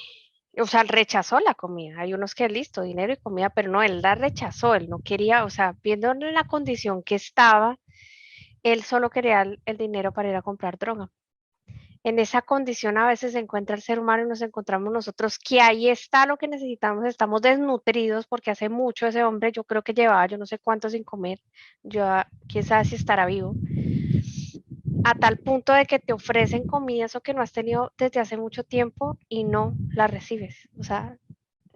Speaker 2: O sea, rechazó la comida. Hay unos que listo, dinero y comida, pero no, él la rechazó, él no quería, o sea, viendo en la condición que estaba, él solo quería el dinero para ir a comprar droga. En esa condición a veces se encuentra el ser humano y nos encontramos nosotros, que ahí está lo que necesitamos, estamos desnutridos porque hace mucho ese hombre, yo creo que llevaba yo no sé cuánto sin comer, yo quién sabe si estará vivo, a tal punto de que te ofrecen comidas o que no has tenido desde hace mucho tiempo y no la recibes. O sea,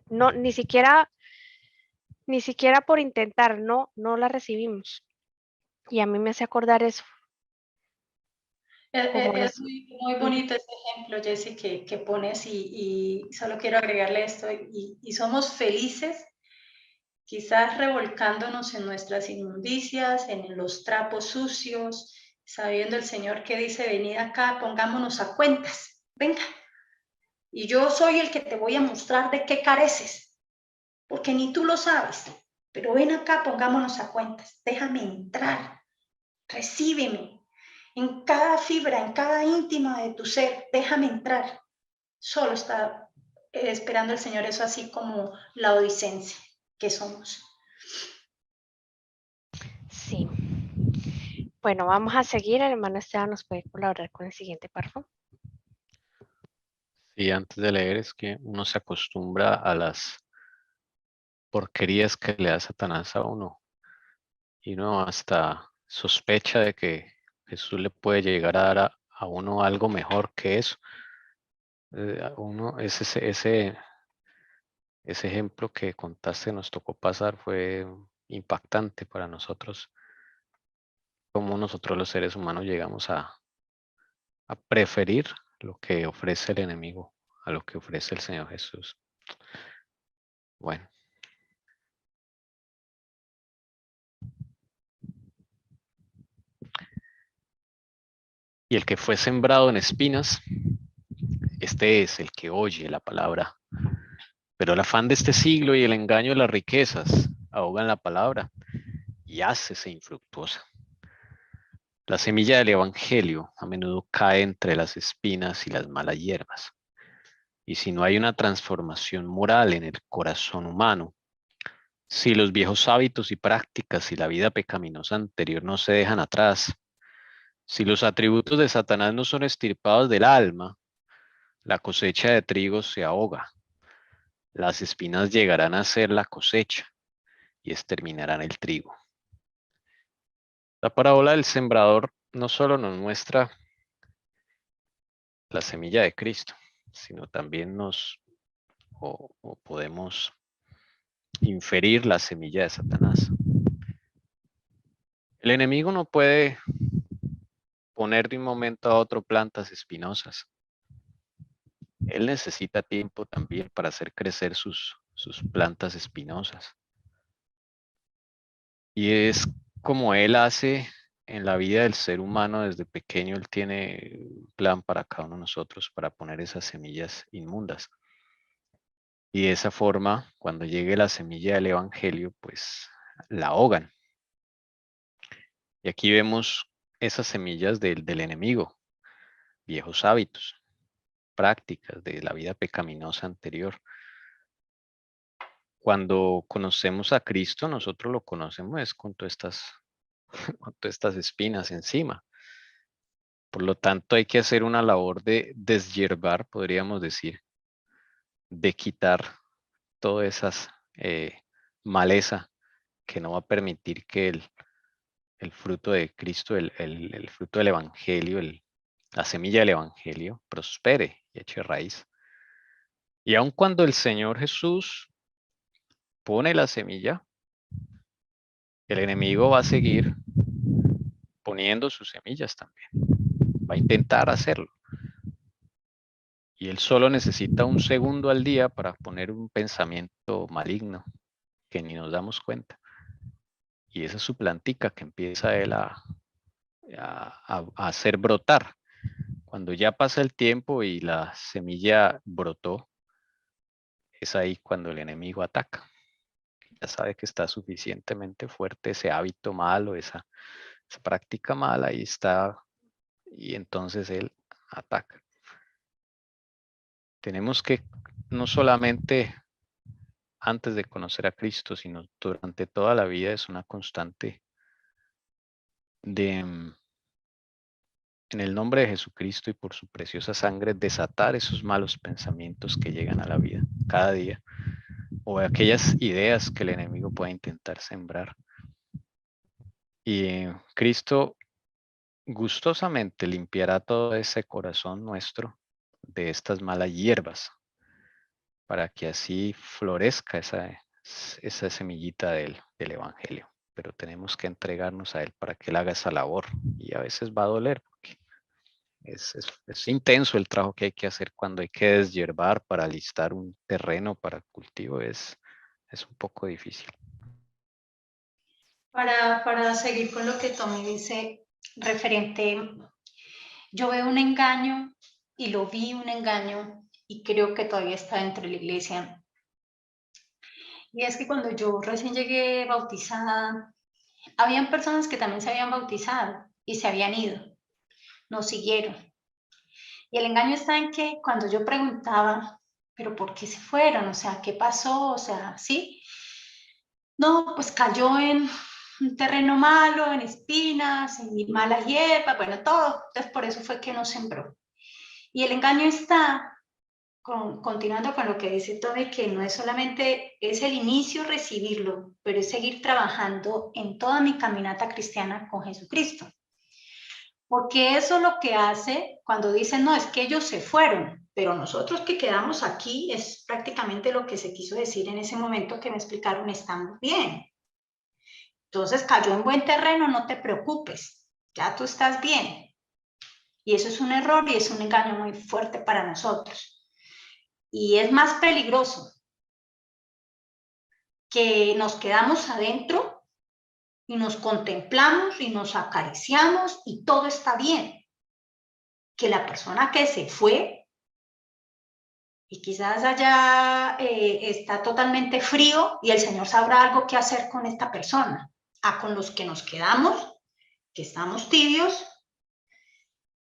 Speaker 2: no, ni siquiera por intentar, no la recibimos. Y a mí me hace acordar eso. Como
Speaker 3: Es
Speaker 2: es,
Speaker 3: muy bonito ese ejemplo, Jessy, que pones y solo quiero agregarle esto. Y somos felices quizás revolcándonos en nuestras inmundicias, en los trapos sucios, sabiendo el Señor que dice, venid acá, pongámonos a cuentas, venga. Y yo soy el que te voy a mostrar de qué careces, porque ni tú lo sabes, pero ven acá, pongámonos a cuentas, déjame entrar, recíbeme. En cada fibra, en cada íntima de tu ser, déjame entrar. Solo está esperando el Señor eso, así como la odisencia que somos.
Speaker 2: sí. Bueno, vamos a seguir. El hermano Esteban nos puede colaborar con el siguiente párrafo.
Speaker 1: Sí, antes de leer es que uno se acostumbra a las porquerías que le da Satanás a uno y uno hasta sospecha de que Jesús le puede llegar a dar a uno algo mejor que eso. Ese ejemplo que contaste nos tocó pasar fue impactante para nosotros, cómo nosotros los seres humanos llegamos a preferir lo que ofrece el enemigo a lo que ofrece el Señor Jesús. Bueno. Y el que fue sembrado en espinas, este es el que oye la palabra. Pero el afán de este siglo y el engaño de las riquezas ahogan la palabra y hácese infructuosa. La semilla del evangelio a menudo cae entre las espinas y las malas hierbas. Y si no hay una transformación moral en el corazón humano, si los viejos hábitos y prácticas y la vida pecaminosa anterior no se dejan atrás, si los atributos de Satanás no son extirpados del alma, la cosecha de trigo se ahoga. Las espinas llegarán a ser la cosecha y exterminarán el trigo. La parábola del sembrador no solo nos muestra la semilla de Cristo, sino también o podemos inferir la semilla de Satanás. El enemigo no puede poner de un momento a otro plantas espinosas. Él necesita tiempo también para hacer crecer sus plantas espinosas. Y es como él hace en la vida del ser humano desde pequeño. Él tiene un plan para cada uno de nosotros para poner esas semillas inmundas. Y de esa forma, cuando llegue la semilla del evangelio, pues la ahogan. Y aquí vemos esas semillas del enemigo, viejos hábitos, prácticas de la vida pecaminosa anterior. Cuando conocemos a Cristo, nosotros lo conocemos es con todas estas espinas encima. Por lo tanto, hay que hacer una labor de deshiervar, podríamos decir, de quitar todas esas maleza que no va a permitir que el fruto de Cristo, el fruto del Evangelio, la semilla del Evangelio prospere y eche raíz. Y aun cuando el Señor Jesús pone la semilla, el enemigo va a seguir poniendo sus semillas también. Va a intentar hacerlo. Y él solo necesita un segundo al día para poner un pensamiento maligno que ni nos damos cuenta. Y esa es su plantica que empieza él a hacer brotar. Cuando ya pasa el tiempo y la semilla brotó, es ahí cuando el enemigo ataca. Ya sabe que está suficientemente fuerte ese hábito malo, esa práctica mala, ahí está, y entonces él ataca. Tenemos que no solamente antes de conocer a Cristo, sino durante toda la vida es una constante de, en el nombre de Jesucristo y por su preciosa sangre, desatar esos malos pensamientos que llegan a la vida cada día, o aquellas ideas que el enemigo pueda intentar sembrar. Y Cristo gustosamente limpiará todo ese corazón nuestro de estas malas hierbas, para que así florezca esa semillita del Evangelio. Pero tenemos que entregarnos a Él para que Él haga esa labor. Y a veces va a doler, porque es intenso el trabajo que hay que hacer cuando hay que deshiervar para alistar un terreno para cultivo. Es un poco difícil.
Speaker 3: Para seguir con lo que Tommy dice, referente, yo veo un engaño y lo vi un engaño y creo que todavía está dentro de la iglesia. Y es que cuando yo recién llegué bautizada, habían personas que también se habían bautizado y se habían ido, no siguieron. Y el engaño está en que cuando yo preguntaba, ¿pero por qué se fueron? O sea, ¿qué pasó? O sea, ¿sí? No, pues cayó en un terreno malo, en espinas, en malas hierbas, bueno, todo. Entonces, por eso fue que no sembró. Y el engaño está, continuando con lo que dice Tony, que no es solamente, es el inicio recibirlo, pero es seguir trabajando en toda mi caminata cristiana con Jesucristo. Porque eso es lo que hace cuando dicen, no, es que ellos se fueron, pero nosotros que quedamos aquí es prácticamente lo que se quiso decir en ese momento que me explicaron, estamos bien. Entonces cayó en buen terreno, no te preocupes, ya tú estás bien. Y eso es un error y es un engaño muy fuerte para nosotros. Y es más peligroso que nos quedamos adentro y nos contemplamos y nos acariciamos y todo está bien, que la persona que se fue y quizás allá está totalmente frío y el Señor sabrá algo que hacer con esta persona. A con los que nos quedamos, que estamos tibios,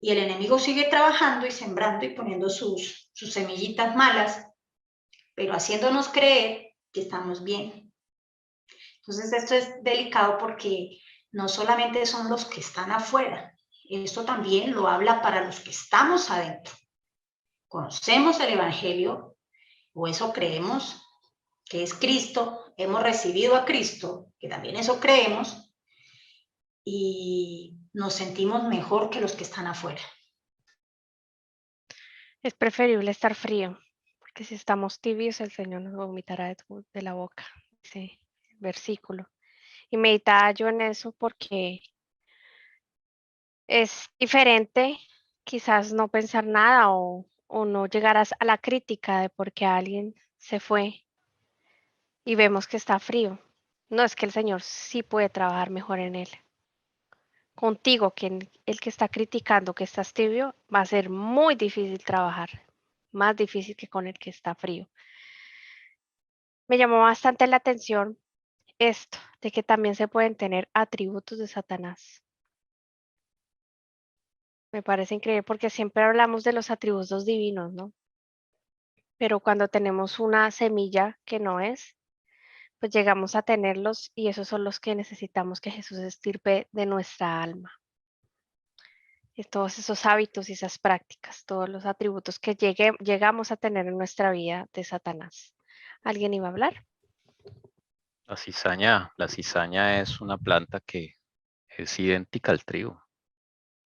Speaker 3: y el enemigo sigue trabajando y sembrando y poniendo sus semillitas malas, pero haciéndonos creer que estamos bien. Entonces esto es delicado porque no solamente son los que están afuera, esto también lo habla para los que estamos adentro. Conocemos el Evangelio, o eso creemos, que es Cristo, hemos recibido a Cristo, que también eso creemos, y nos sentimos mejor que los que están afuera.
Speaker 2: Es preferible estar frío, porque si estamos tibios, el Señor nos vomitará de la boca, ese versículo. Y meditaba yo en eso porque es diferente quizás no pensar nada o no llegar a la crítica de por qué alguien se fue y vemos que está frío. No es que el Señor sí puede trabajar mejor en él. Contigo, el que está criticando que estás tibio, va a ser muy difícil trabajar, más difícil que con el que está frío. Me llamó bastante la atención esto, de que también se pueden tener atributos de Satanás. Me parece increíble porque siempre hablamos de los atributos divinos, ¿no? Pero cuando tenemos una semilla que no es, pues llegamos a tenerlos y esos son los que necesitamos que Jesús estirpe de nuestra alma. Y todos esos hábitos y esas prácticas, todos los atributos que llegamos a tener en nuestra vida de Satanás. ¿Alguien iba a hablar?
Speaker 1: La cizaña es una planta que es idéntica al trigo.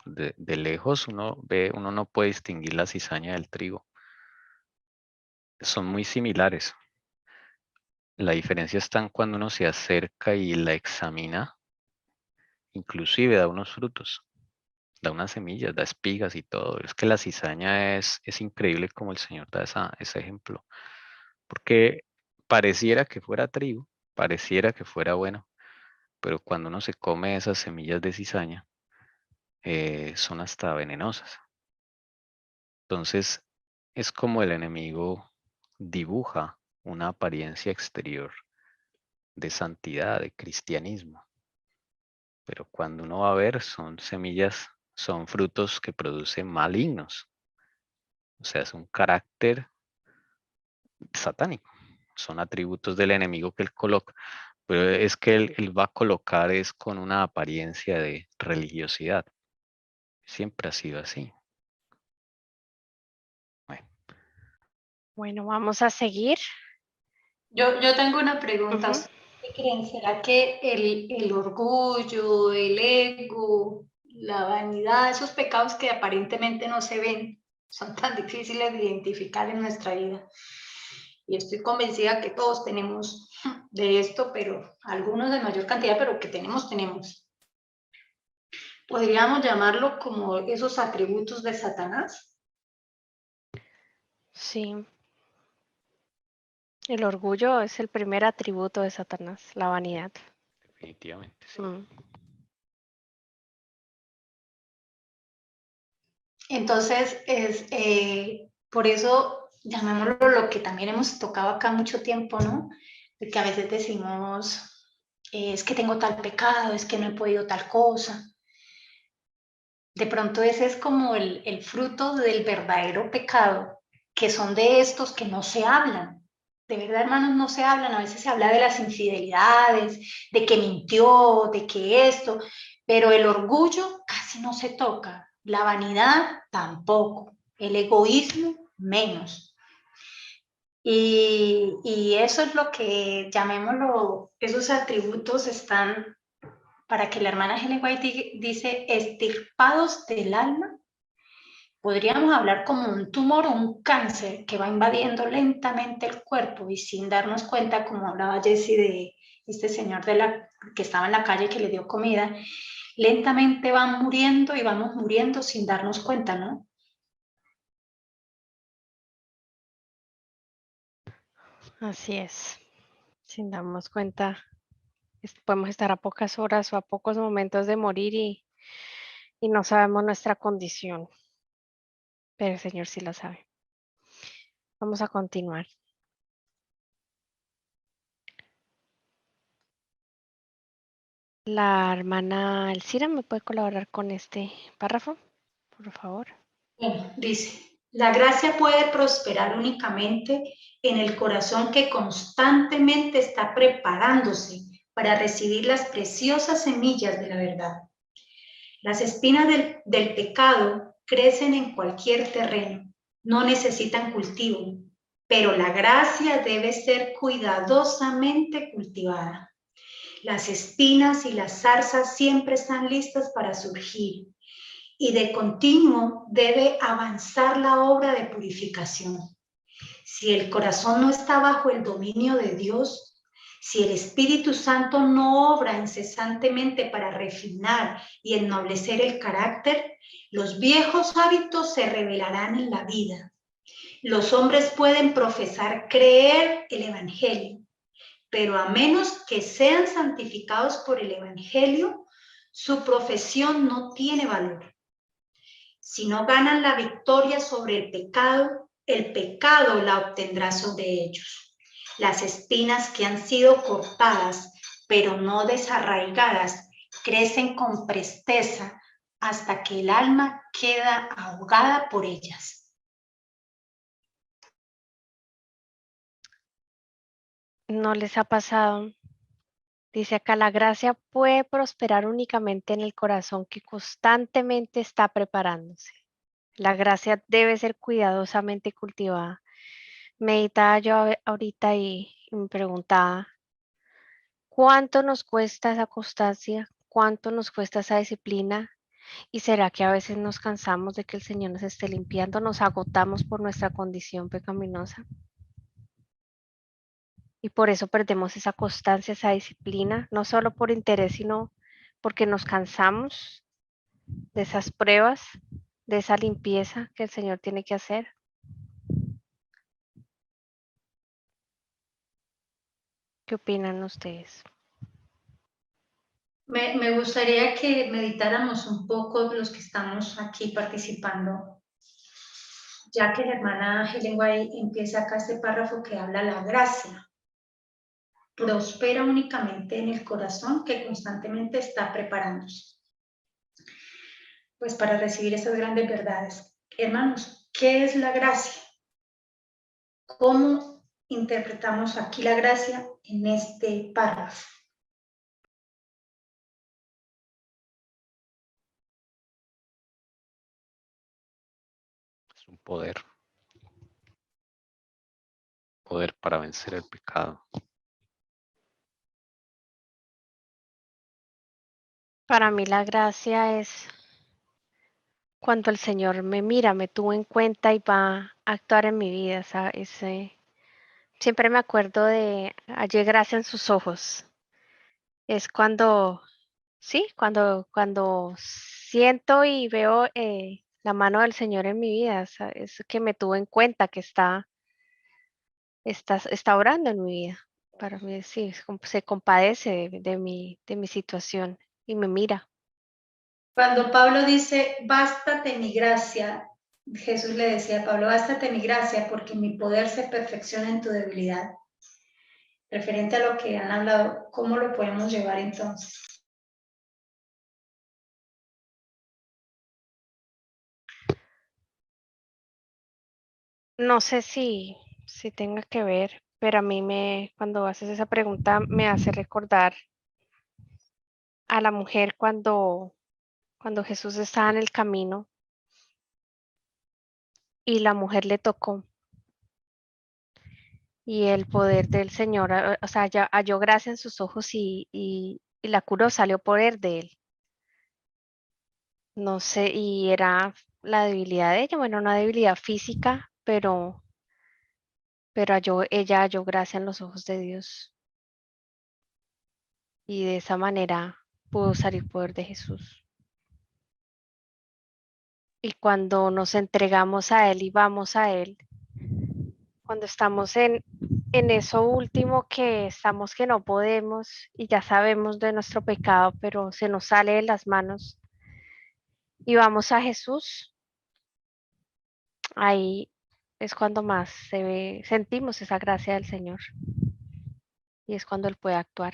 Speaker 1: De lejos uno no puede distinguir la cizaña del trigo. Son muy similares. La diferencia está en cuando uno se acerca y la examina, inclusive da unos frutos, da unas semillas, da espigas y todo. Es que la cizaña es increíble como el Señor da ese ejemplo. Porque pareciera que fuera trigo, pareciera que fuera bueno, pero cuando uno se come esas semillas de cizaña, son hasta venenosas. Entonces, es como el enemigo dibuja una apariencia exterior de santidad, de cristianismo. Pero cuando uno va a ver, son semillas, son frutos que producen malignos. O sea, es un carácter satánico. Son atributos del enemigo que él coloca. Pero es que él va a colocar es con una apariencia de religiosidad. Siempre ha sido así. Bueno,
Speaker 2: Bueno, vamos a seguir.
Speaker 3: Yo tengo una pregunta.
Speaker 2: Ujú.
Speaker 3: ¿Ustedes qué creen? ¿Será que el orgullo, el ego, la vanidad, esos pecados que aparentemente no se ven, son tan difíciles de identificar en nuestra vida? Y estoy convencida que todos tenemos de esto, pero algunos de mayor cantidad, pero que tenemos. ¿Podríamos llamarlo como esos atributos de Satanás?
Speaker 2: Sí. El orgullo es el primer atributo de Satanás, la vanidad.
Speaker 1: definitivamente sí.
Speaker 2: Mm.
Speaker 3: Entonces, por eso llamémoslo lo que también hemos tocado acá mucho tiempo, ¿no? De que a veces decimos, es que tengo tal pecado, es que no he podido tal cosa. De pronto ese es como el fruto del verdadero pecado, que son de estos que no se hablan. De verdad, hermanos, no se hablan. A veces se habla de las infidelidades, de que mintió, de que esto, pero el orgullo casi no se toca. La vanidad tampoco. El egoísmo menos. Y eso es lo que, llamémoslo, esos atributos están, para que la hermana Helen White dice, estirpados del alma. Podríamos hablar como un tumor o un cáncer que va invadiendo lentamente el cuerpo y sin darnos cuenta, como hablaba Jessie de este señor que estaba en la calle que le dio comida, lentamente van muriendo y vamos muriendo sin darnos cuenta, ¿no?
Speaker 2: Así es. Sin darnos cuenta, podemos estar a pocas horas o a pocos momentos de morir y no sabemos nuestra condición, pero el Señor sí la sabe. Vamos a continuar. La hermana Elcira, ¿me puede colaborar con este párrafo, por favor?
Speaker 3: Bueno, dice, la gracia puede prosperar únicamente en el corazón que constantemente está preparándose para recibir las preciosas semillas de la verdad. Las espinas del pecado crecen en cualquier terreno, no necesitan cultivo, pero la gracia debe ser cuidadosamente cultivada. Las espinas y las zarzas siempre están listas para surgir y de continuo debe avanzar la obra de purificación. Si el corazón no está bajo el dominio de Dios, si el Espíritu Santo no obra incesantemente para refinar y ennoblecer el carácter, los viejos hábitos se revelarán en la vida. Los hombres pueden profesar creer el Evangelio, pero a menos que sean santificados por el Evangelio, su profesión no tiene valor. Si no ganan la victoria sobre el pecado la obtendrá sobre ellos. Las espinas que han sido cortadas, pero no desarraigadas, crecen con presteza hasta que el alma queda ahogada por ellas.
Speaker 2: ¿No les ha pasado? Dice acá, la gracia puede prosperar únicamente en el corazón que constantemente está preparándose. La gracia debe ser cuidadosamente cultivada. Meditaba yo ahorita y me preguntaba, ¿cuánto nos cuesta esa constancia? ¿Cuánto nos cuesta esa disciplina? ¿Y será que a veces nos cansamos de que el Señor nos esté limpiando? ¿Nos agotamos por nuestra condición pecaminosa? Y por eso perdemos esa constancia, esa disciplina, no solo por interés, sino porque nos cansamos de esas pruebas, de esa limpieza que el Señor tiene que hacer. ¿Qué opinan ustedes?
Speaker 3: Me gustaría que meditáramos un poco los que estamos aquí participando, ya que la hermana Helen White empieza acá este párrafo que habla de la gracia. Prospera únicamente en el corazón que constantemente está preparándose, pues para recibir esas grandes verdades. Hermanos, ¿qué es la gracia? ¿Cómo interpretamos aquí la gracia en este párrafo?
Speaker 1: Es un poder. Poder para vencer el pecado.
Speaker 2: Para mí la gracia es cuando el Señor me mira, me tuvo en cuenta y va a actuar en mi vida. Siempre me acuerdo de hallé gracia en sus ojos. Es cuando, sí, cuando siento y veo la mano del Señor en mi vida. Es que me tuvo en cuenta que está orando en mi vida. Para mí sí, se compadece de mi situación y me mira.
Speaker 3: Cuando Pablo dice, bástate mi gracia, Jesús le decía a Pablo, bástate mi gracia porque mi poder se perfecciona en tu debilidad. Referente a lo que han hablado, ¿cómo lo podemos llevar entonces?
Speaker 2: No sé si tenga que ver, pero a mí cuando haces esa pregunta me hace recordar a la mujer cuando Jesús estaba en el camino y la mujer le tocó y el poder del Señor, o sea, halló gracia en sus ojos y la curó, salió poder de él. No sé, y era la debilidad de ella, bueno, una debilidad física, pero ella halló gracia en los ojos de Dios y de esa manera pudo salir poder de Jesús. Y cuando nos entregamos a Él y vamos a Él, cuando estamos en eso último que estamos que no podemos y ya sabemos de nuestro pecado, pero se nos sale de las manos y vamos a Jesús, ahí es cuando más sentimos esa gracia del Señor y es cuando Él puede actuar.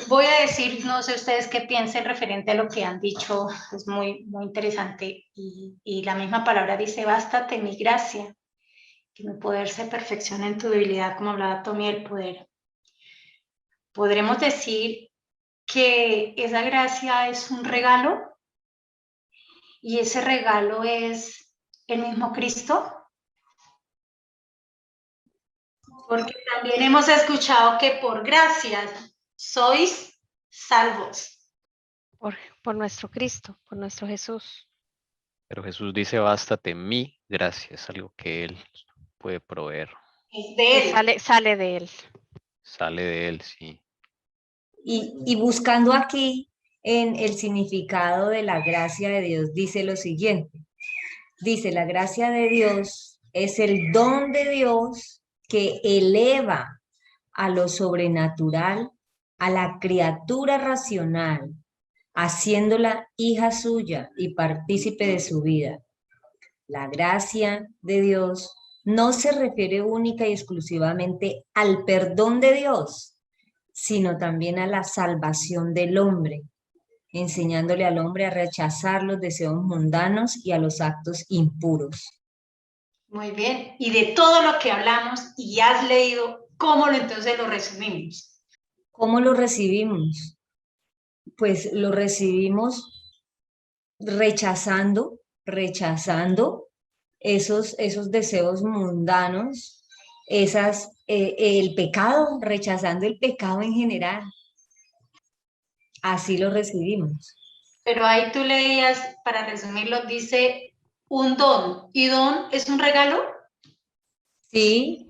Speaker 3: Voy a decir, no sé ustedes qué piensen referente a lo que han dicho, es muy, muy interesante y la misma palabra dice, bástate mi gracia, que mi poder se perfecciona en tu debilidad, como hablaba Tommy, el poder. Podremos decir que esa gracia es un regalo y ese regalo es el mismo Cristo, porque también hemos escuchado que por gracia sois salvos.
Speaker 2: Por nuestro Cristo, por nuestro Jesús.
Speaker 1: Pero Jesús dice, bástate mi gracia, es algo que Él puede proveer.
Speaker 3: Es de Él.
Speaker 2: Sale de Él.
Speaker 1: Sale de Él, sí.
Speaker 4: Y buscando aquí en el significado de la gracia de Dios, dice lo siguiente. Dice, la gracia de Dios es el don de Dios que eleva a lo sobrenatural a la criatura racional, haciéndola hija suya y partícipe de su vida. La gracia de Dios no se refiere única y exclusivamente al perdón de Dios, sino también a la salvación del hombre, enseñándole al hombre a rechazar los deseos mundanos y a los actos impuros.
Speaker 3: Muy bien. Y de todo lo que hablamos y has leído, ¿cómo entonces lo resumimos?
Speaker 4: ¿Cómo lo recibimos? Pues lo recibimos rechazando esos deseos mundanos, el pecado, rechazando el pecado en general. Así lo recibimos.
Speaker 3: Pero ahí tú leías, para resumirlo, dice un don. ¿Y don es un regalo?
Speaker 4: Sí,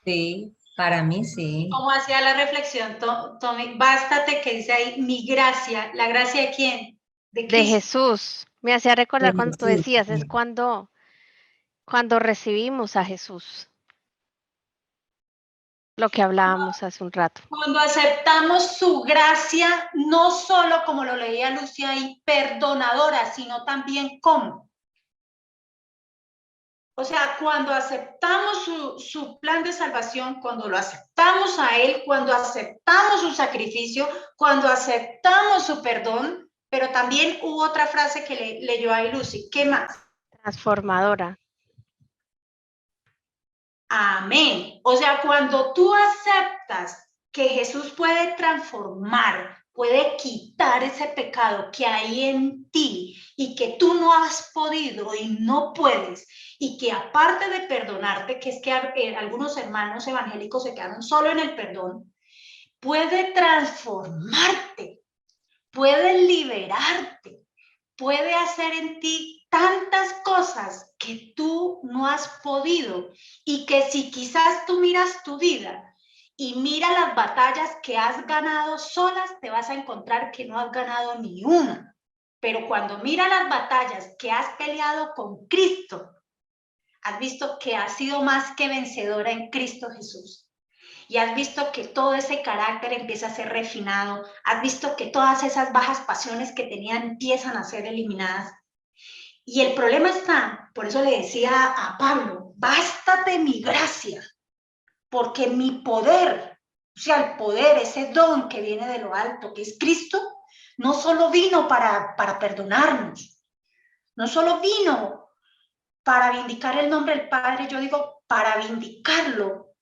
Speaker 4: sí, para mí sí.
Speaker 3: ¿Cómo hacía la reflexión, Tommy? Bástate, que dice ahí, mi gracia. ¿La gracia de quién? De
Speaker 2: De
Speaker 3: Cristo.
Speaker 2: Jesús. Me hacía recordar
Speaker 4: De
Speaker 2: cuando tú
Speaker 4: Jesús,
Speaker 2: decías, es
Speaker 4: sí.
Speaker 2: cuando recibimos a Jesús. Lo que hablábamos hace un rato.
Speaker 3: Cuando aceptamos su gracia, no solo como lo leía Lucia ahí, perdonadora, sino también como. O sea, cuando aceptamos su plan de salvación, cuando lo aceptamos a Él, cuando aceptamos su sacrificio, cuando aceptamos su perdón, pero también hubo otra frase que leyó ahí Lucy. ¿Qué más?
Speaker 2: Transformadora.
Speaker 3: Amén. O sea, cuando tú aceptas que Jesús puede transformar, puede quitar ese pecado que hay en ti y que tú no has podido y no puedes, y que aparte de perdonarte, que es que algunos hermanos evangélicos se quedaron solo en el perdón, puede transformarte, puede liberarte, puede hacer en ti tantas cosas que tú no has podido, y que si quizás tú miras tu vida y mira las batallas que has ganado solas, te vas a encontrar que no has ganado ni una. Pero cuando mira las batallas que has peleado con Cristo, has visto que has sido más que vencedora en Cristo Jesús. Y has visto que todo ese carácter empieza a ser refinado, has visto que todas esas bajas pasiones que tenían empiezan a ser eliminadas. Y el problema está, por eso le decía a Pablo, bástate mi gracia, porque mi poder, o sea, el poder, ese don que viene de lo alto, que es Cristo, no solo vino para perdonarnos, no solo vino para vindicar el nombre del Padre, yo digo, para vindicarlo,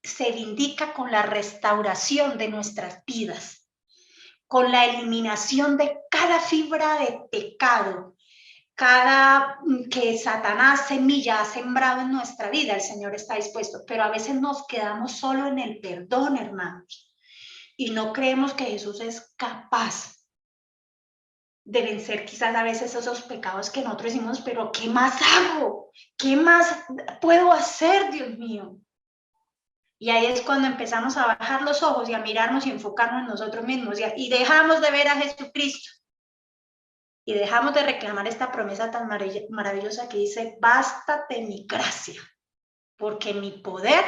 Speaker 3: se vindica con la restauración de nuestras vidas, con la eliminación de cada fibra de pecado, cada que Satanás semilla ha sembrado en nuestra vida. El Señor está dispuesto, pero a veces nos quedamos solo en el perdón, hermanos, y no creemos que Jesús es capaz de vencer quizás a veces esos pecados que nosotros decimos, pero ¿qué más hago? ¿Qué más puedo hacer, Dios mío? Y ahí es cuando empezamos a bajar los ojos y a mirarnos y enfocarnos en nosotros mismos, y dejamos de ver a Jesucristo. Y dejamos de reclamar esta promesa tan maravillosa que dice, bástate mi gracia, porque mi poder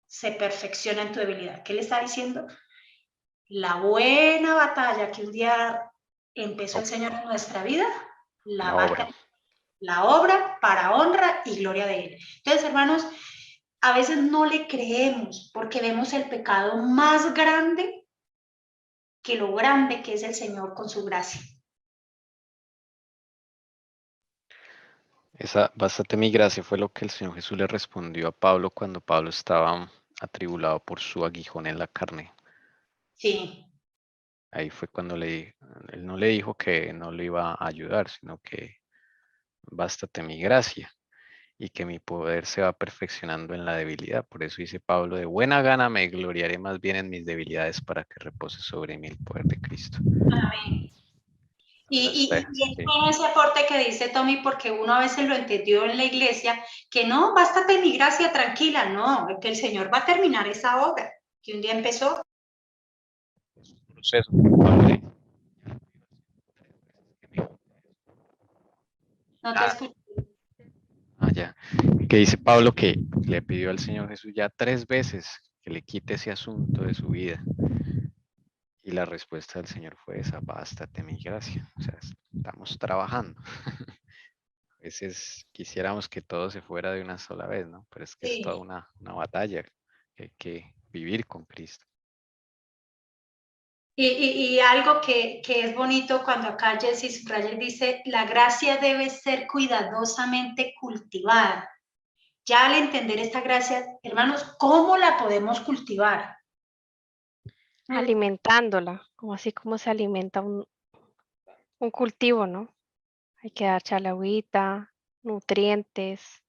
Speaker 3: se perfecciona en tu debilidad. ¿Qué le está diciendo? La buena batalla que un día empezó el Señor en nuestra vida, la obra para honra y gloria de Él. Entonces, hermanos, a veces no le creemos porque vemos el pecado más grande que lo grande que es el Señor con su gracia.
Speaker 1: Esa, bástate mi gracia, fue lo que el Señor Jesús le respondió a Pablo cuando Pablo estaba atribulado por su aguijón en la carne.
Speaker 3: Sí.
Speaker 1: Ahí fue cuando él no le dijo que no le iba a ayudar, sino que bástate mi gracia y que mi poder se va perfeccionando en la debilidad. Por eso dice Pablo, de buena gana me gloriaré más bien en mis debilidades para que repose sobre mí el poder de Cristo.
Speaker 3: Amén. Y ese aporte que dice Tommy, porque uno a veces lo entendió en la iglesia, que no, bástate mi gracia, tranquila, no, que el Señor va a terminar esa obra que un día empezó.
Speaker 1: Proceso.
Speaker 3: No te escucho.
Speaker 1: Ya. Que dice Pablo que le pidió al Señor Jesús ya 3 veces que le quite ese asunto de su vida. Y la respuesta del Señor fue esa, bástate mi gracia. O sea, estamos trabajando. A veces quisiéramos que todo se fuera de una sola vez, ¿no? Pero es que es toda una batalla que hay que vivir con Cristo.
Speaker 3: Y algo que es bonito cuando acá Jesse Reyes dice, la gracia debe ser cuidadosamente cultivada. Ya al entender esta gracia, hermanos, ¿cómo la podemos cultivar?
Speaker 2: Alimentándola, como así como se alimenta un cultivo, ¿no? Hay que echarle agüita, nutrientes,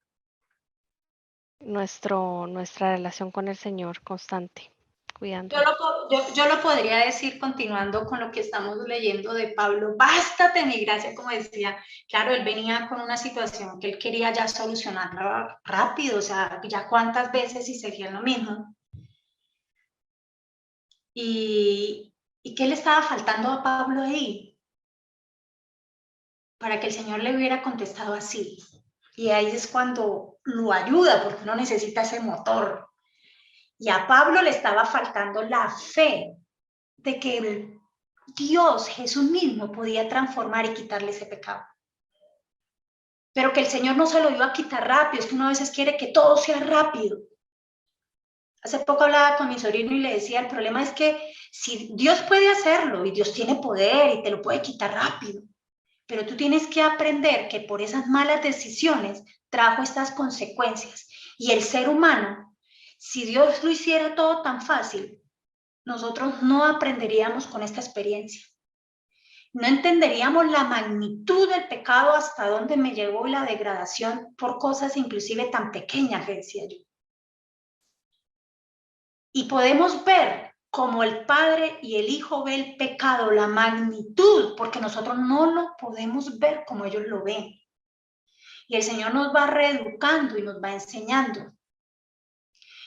Speaker 2: nuestra relación con el Señor constante, cuidando.
Speaker 3: Yo lo podría decir continuando con lo que estamos leyendo de Pablo, bástate mi gracia, como decía, claro, él venía con una situación que él quería ya solucionarla rápido, o sea, ya cuántas veces y seguía lo mismo. ¿Y qué le estaba faltando a Pablo ahí? Para que el Señor le hubiera contestado así. Y ahí es cuando lo ayuda, porque uno necesita ese motor. Y a Pablo le estaba faltando la fe de que Dios, Jesús mismo, podía transformar y quitarle ese pecado. Pero que el Señor no se lo iba a quitar rápido, es que uno a veces quiere que todo sea rápido. Hace poco hablaba con mi sobrino y le decía, el problema es que si Dios puede hacerlo y Dios tiene poder y te lo puede quitar rápido, pero tú tienes que aprender que por esas malas decisiones trajo estas consecuencias. Y el ser humano, si Dios lo hiciera todo tan fácil, nosotros no aprenderíamos con esta experiencia. No entenderíamos la magnitud del pecado, hasta dónde me llevó la degradación por cosas inclusive tan pequeñas que decía yo. Y podemos ver cómo el Padre y el Hijo ve el pecado, la magnitud, porque nosotros no lo podemos ver como ellos lo ven. Y el Señor nos va reeducando y nos va enseñando.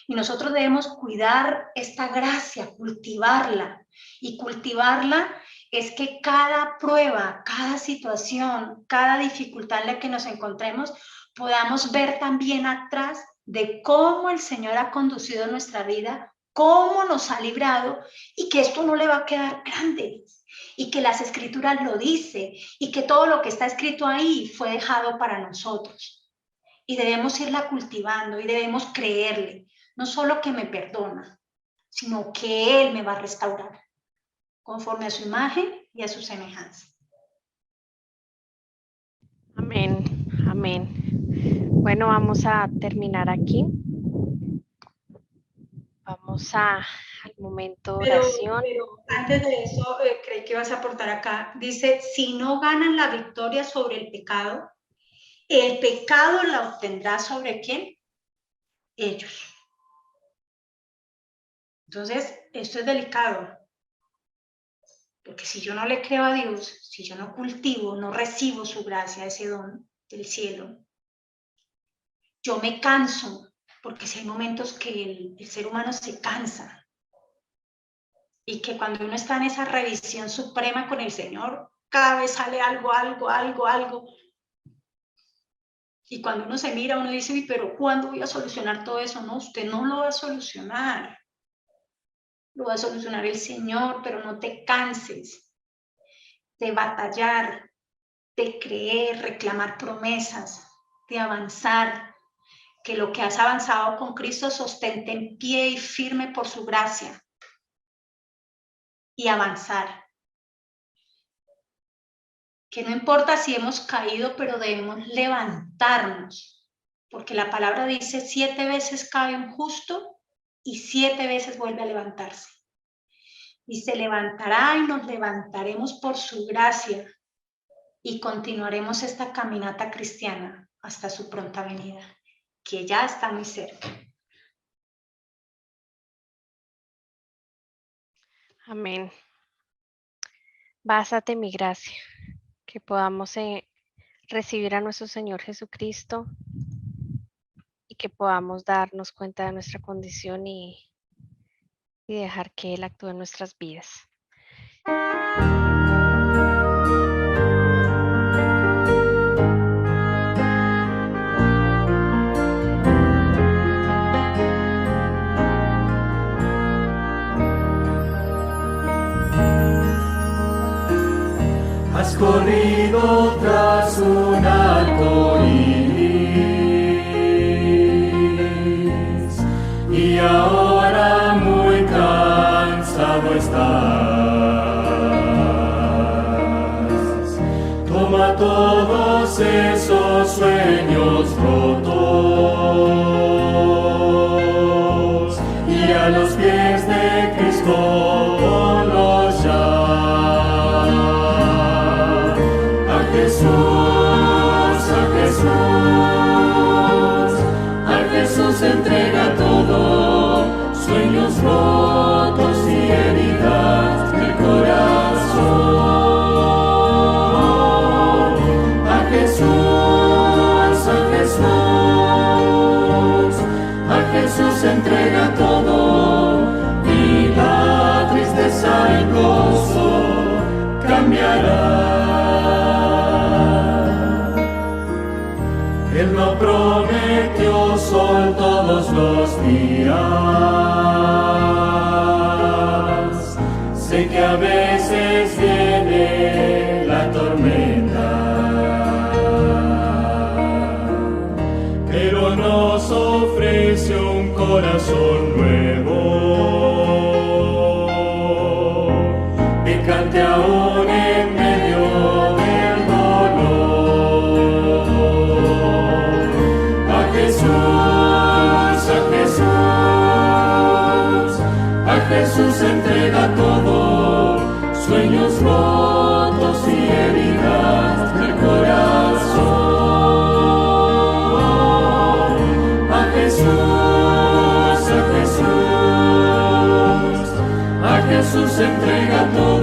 Speaker 3: Y nosotros debemos cuidar esta gracia, cultivarla. Y cultivarla es que cada prueba, cada situación, cada dificultad en la que nos encontremos, podamos ver también atrás de cómo el Señor ha conducido nuestra vida, cómo nos ha librado, y que esto no le va a quedar grande, y que las Escrituras lo dice, y que todo lo que está escrito ahí fue dejado para nosotros. Y debemos irla cultivando y debemos creerle, no solo que me perdona, sino que Él me va a restaurar conforme a su imagen y a su semejanza.
Speaker 2: Amén, amén. Bueno, vamos a terminar aquí. Vamos al momento de oración.
Speaker 3: Pero antes de eso, creí que ibas a aportar acá. Dice, si no ganan la victoria sobre el pecado la obtendrá ¿sobre quién? Ellos. Entonces, esto es delicado. Porque si yo no le creo a Dios, si yo no cultivo, no recibo su gracia, ese don del cielo, yo me canso, porque si hay momentos que el ser humano se cansa, y que cuando uno está en esa revisión suprema con el Señor, cada vez sale algo, y cuando uno se mira, uno dice, pero ¿cuándo voy a solucionar todo eso? No, usted no lo va a solucionar. Lo va a solucionar el Señor, pero no te canses de batallar, de creer, reclamar promesas, de avanzar, que lo que has avanzado con Cristo sostente en pie y firme por su gracia, y avanzar. Que no importa si hemos caído, pero debemos levantarnos, porque la palabra dice 7 veces cae un justo y 7 veces vuelve a levantarse. Y se levantará y nos levantaremos por su gracia y continuaremos esta caminata cristiana hasta su pronta venida, que ya está muy cerca.
Speaker 2: Amén. Bástate mi gracia, que podamos recibir a nuestro Señor Jesucristo y que podamos darnos cuenta de nuestra condición y dejar que Él actúe en nuestras vidas.
Speaker 5: Has corrido tras un arco iris y ahora muy cansado estás. Toma todos esos sueños rotos y a los pies de Cristo ponlos ya. A Jesús entrega todo, sueños rotos y heridas del corazón. A Jesús entrega todo, y la tristeza en gozo cambiará. Él no prometió sol todos los días. Sé que a veces viene la tormenta, pero nos ofrece un corazón nuevo, picante aún en medio del dolor. A Jesús Jesús entrega todo.